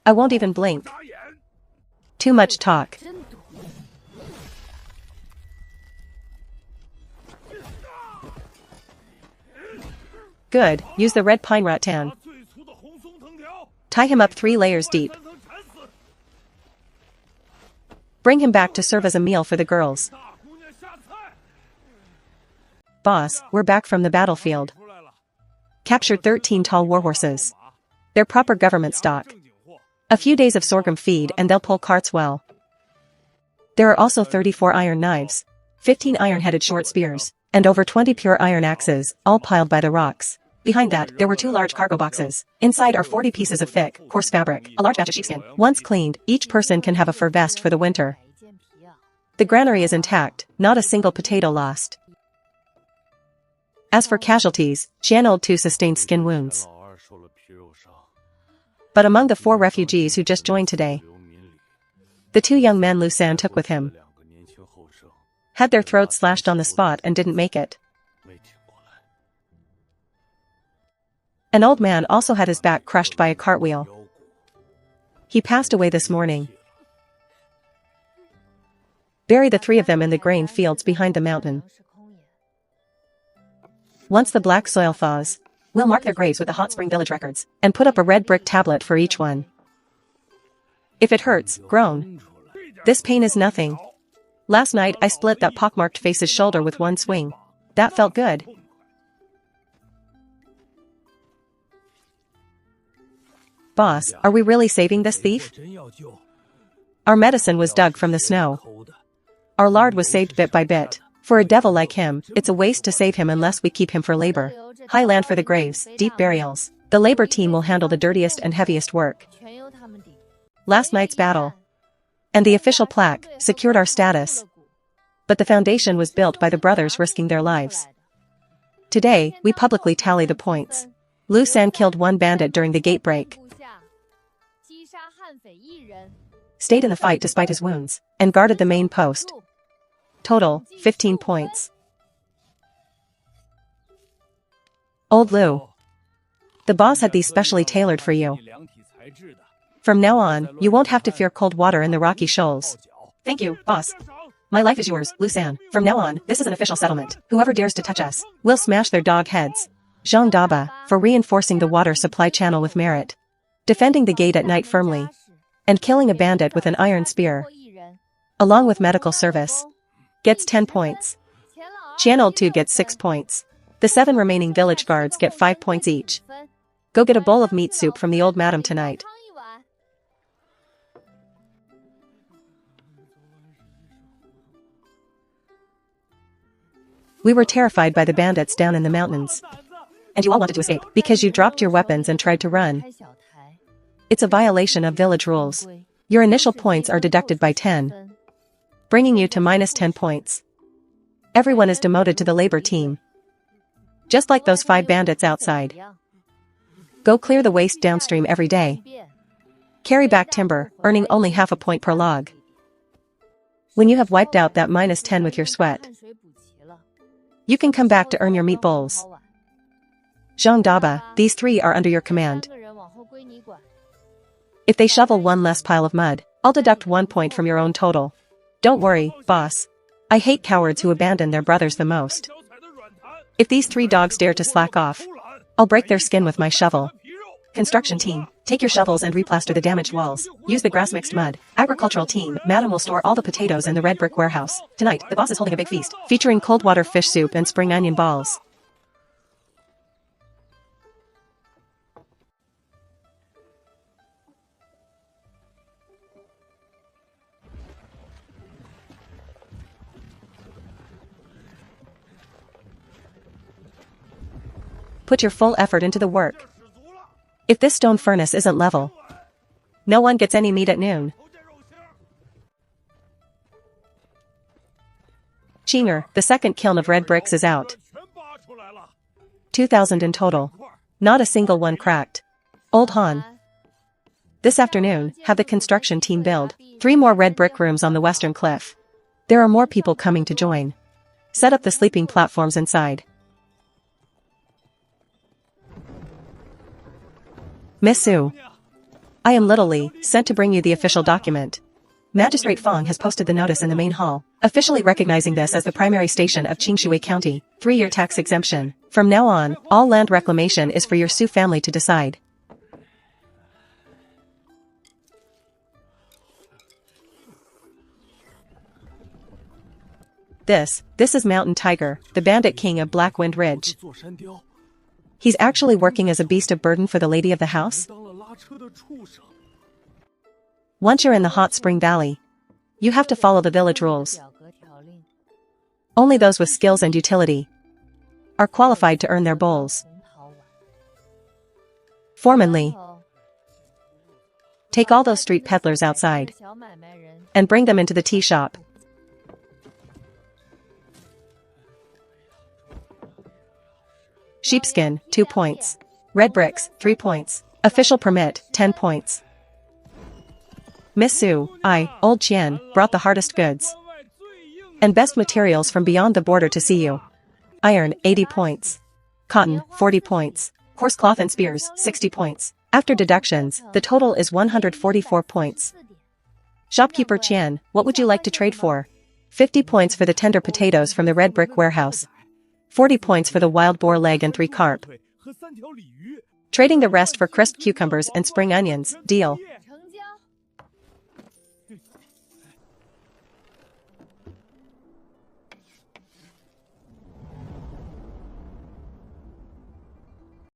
I won't even blink. Too much talk. Good, use the red pine rattan. Tie him up 3 layers deep. Bring him back to serve as a meal for the girls. Boss, we're back from the battlefield. Captured 13 tall warhorses. They're proper government stock. A few days of sorghum feed and they'll pull carts well. There are also 34 iron knives, 15 iron-headed short spears, and over 20 pure iron axes, all piled by the rocks. Behind that, there were 2 large cargo boxes. Inside are 40 pieces of thick, coarse fabric, a large batch of sheepskin. Once cleaned, each person can have a fur vest for the winter. The granary is intact, not a single potato lost. As for casualties, Jian 2 sustained skin wounds. But among the 4 refugees who just joined today, the 2 young men Lu San took with him had their throats slashed on the spot and didn't make it. An old man also had his back crushed by a cartwheel. He passed away this morning. Bury the 3 of them in the grain fields behind the mountain. Once the black soil thaws, we'll mark their graves with the Hot Spring Village records, and put up a red brick tablet for each one. If it hurts, groan. This pain is nothing. Last night I split that pockmarked face's shoulder with one swing. That felt good. Boss, are we really saving this thief? Our medicine was dug from the snow. Our lard was saved bit by bit. For a devil like him, it's a waste to save him unless we keep him for labor. High land for the graves, deep burials. The labor team will handle the dirtiest and heaviest work. Last night's battle and the official plaque secured our status. But the foundation was built by the brothers risking their lives. Today, we publicly tally the points. Lu San killed 1 bandit during the gate break, stayed in the fight despite his wounds, and guarded the main post. Total, 15 points. Old Lu. The boss had these specially tailored for you. From now on, you won't have to fear cold water in the rocky shoals. Thank you, boss. My life is yours, Lu San. From now on, this is an official settlement. Whoever dares to touch us, we'll smash their dog heads. Zhang Daba, for reinforcing the water supply channel with merit. Defending the gate at night firmly. And killing a bandit with an iron spear, along with medical service, gets 10 points. Jian 2 gets 6 points. The 7 remaining village guards get 5 points each. Go get a bowl of meat soup from the old madam tonight. We were terrified by the bandits down in the mountains. And you all wanted to escape because you dropped your weapons and tried to run. It's a violation of village rules. Your initial points are deducted by 10, bringing you to minus 10 points. Everyone is demoted to the labor team. Just like those 5 bandits outside. Go clear the waste downstream every day. Carry back timber, earning only half a point per log. When you have wiped out that minus 10 with your sweat, you can come back to earn your meatballs. Zhang Daba, these 3 are under your command. If they shovel 1 less pile of mud, I'll deduct 1 point from your own total. Don't worry, boss. I hate cowards who abandon their brothers the most. If these 3 dogs dare to slack off, I'll break their skin with my shovel. Construction team, take your shovels and replaster the damaged walls. Use the grass-mixed mud. Agricultural team, Madam will store all the potatoes in the red brick warehouse. Tonight, the boss is holding a big feast, featuring cold water fish soup and spring onion balls. Put your full effort into the work. If this stone furnace isn't level, no one gets any meat at noon. Chinger, the second kiln of red bricks is out. 2,000 in total. Not a single one cracked. Old Han. This afternoon, have the construction team build 3 more red brick rooms on the western cliff. There are more people coming to join. Set up the sleeping platforms inside. Miss Su. I am Little Li, sent to bring you the official document. Magistrate Fong has posted the notice in the main hall, officially recognizing this as the primary station of Qingshui County, 3-year tax exemption. From now on, all land reclamation is for your Su family to decide. This is Mountain Tiger, the bandit king of Black Wind Ridge. He's actually working as a beast of burden for the lady of the house? Once you're in the Hot Spring Valley, you have to follow the village rules. Only those with skills and utility are qualified to earn their bowls. Foreman Lee, take all those street peddlers outside and bring them into the tea shop. Sheepskin, 2 points. Red bricks, 3 points. Official permit, 10 points. Miss Su, Old Qian, brought the hardest goods and best materials from beyond the border to see you. Iron, 80 points. Cotton, 40 points. Horse cloth and spears, 60 points. After deductions, the total is 144 points. Shopkeeper Qian, what would you like to trade for? 50 points for the tender potatoes from the red brick warehouse. 40 points for the wild boar leg and 3 carp. Trading the rest for crisp cucumbers and spring onions, deal.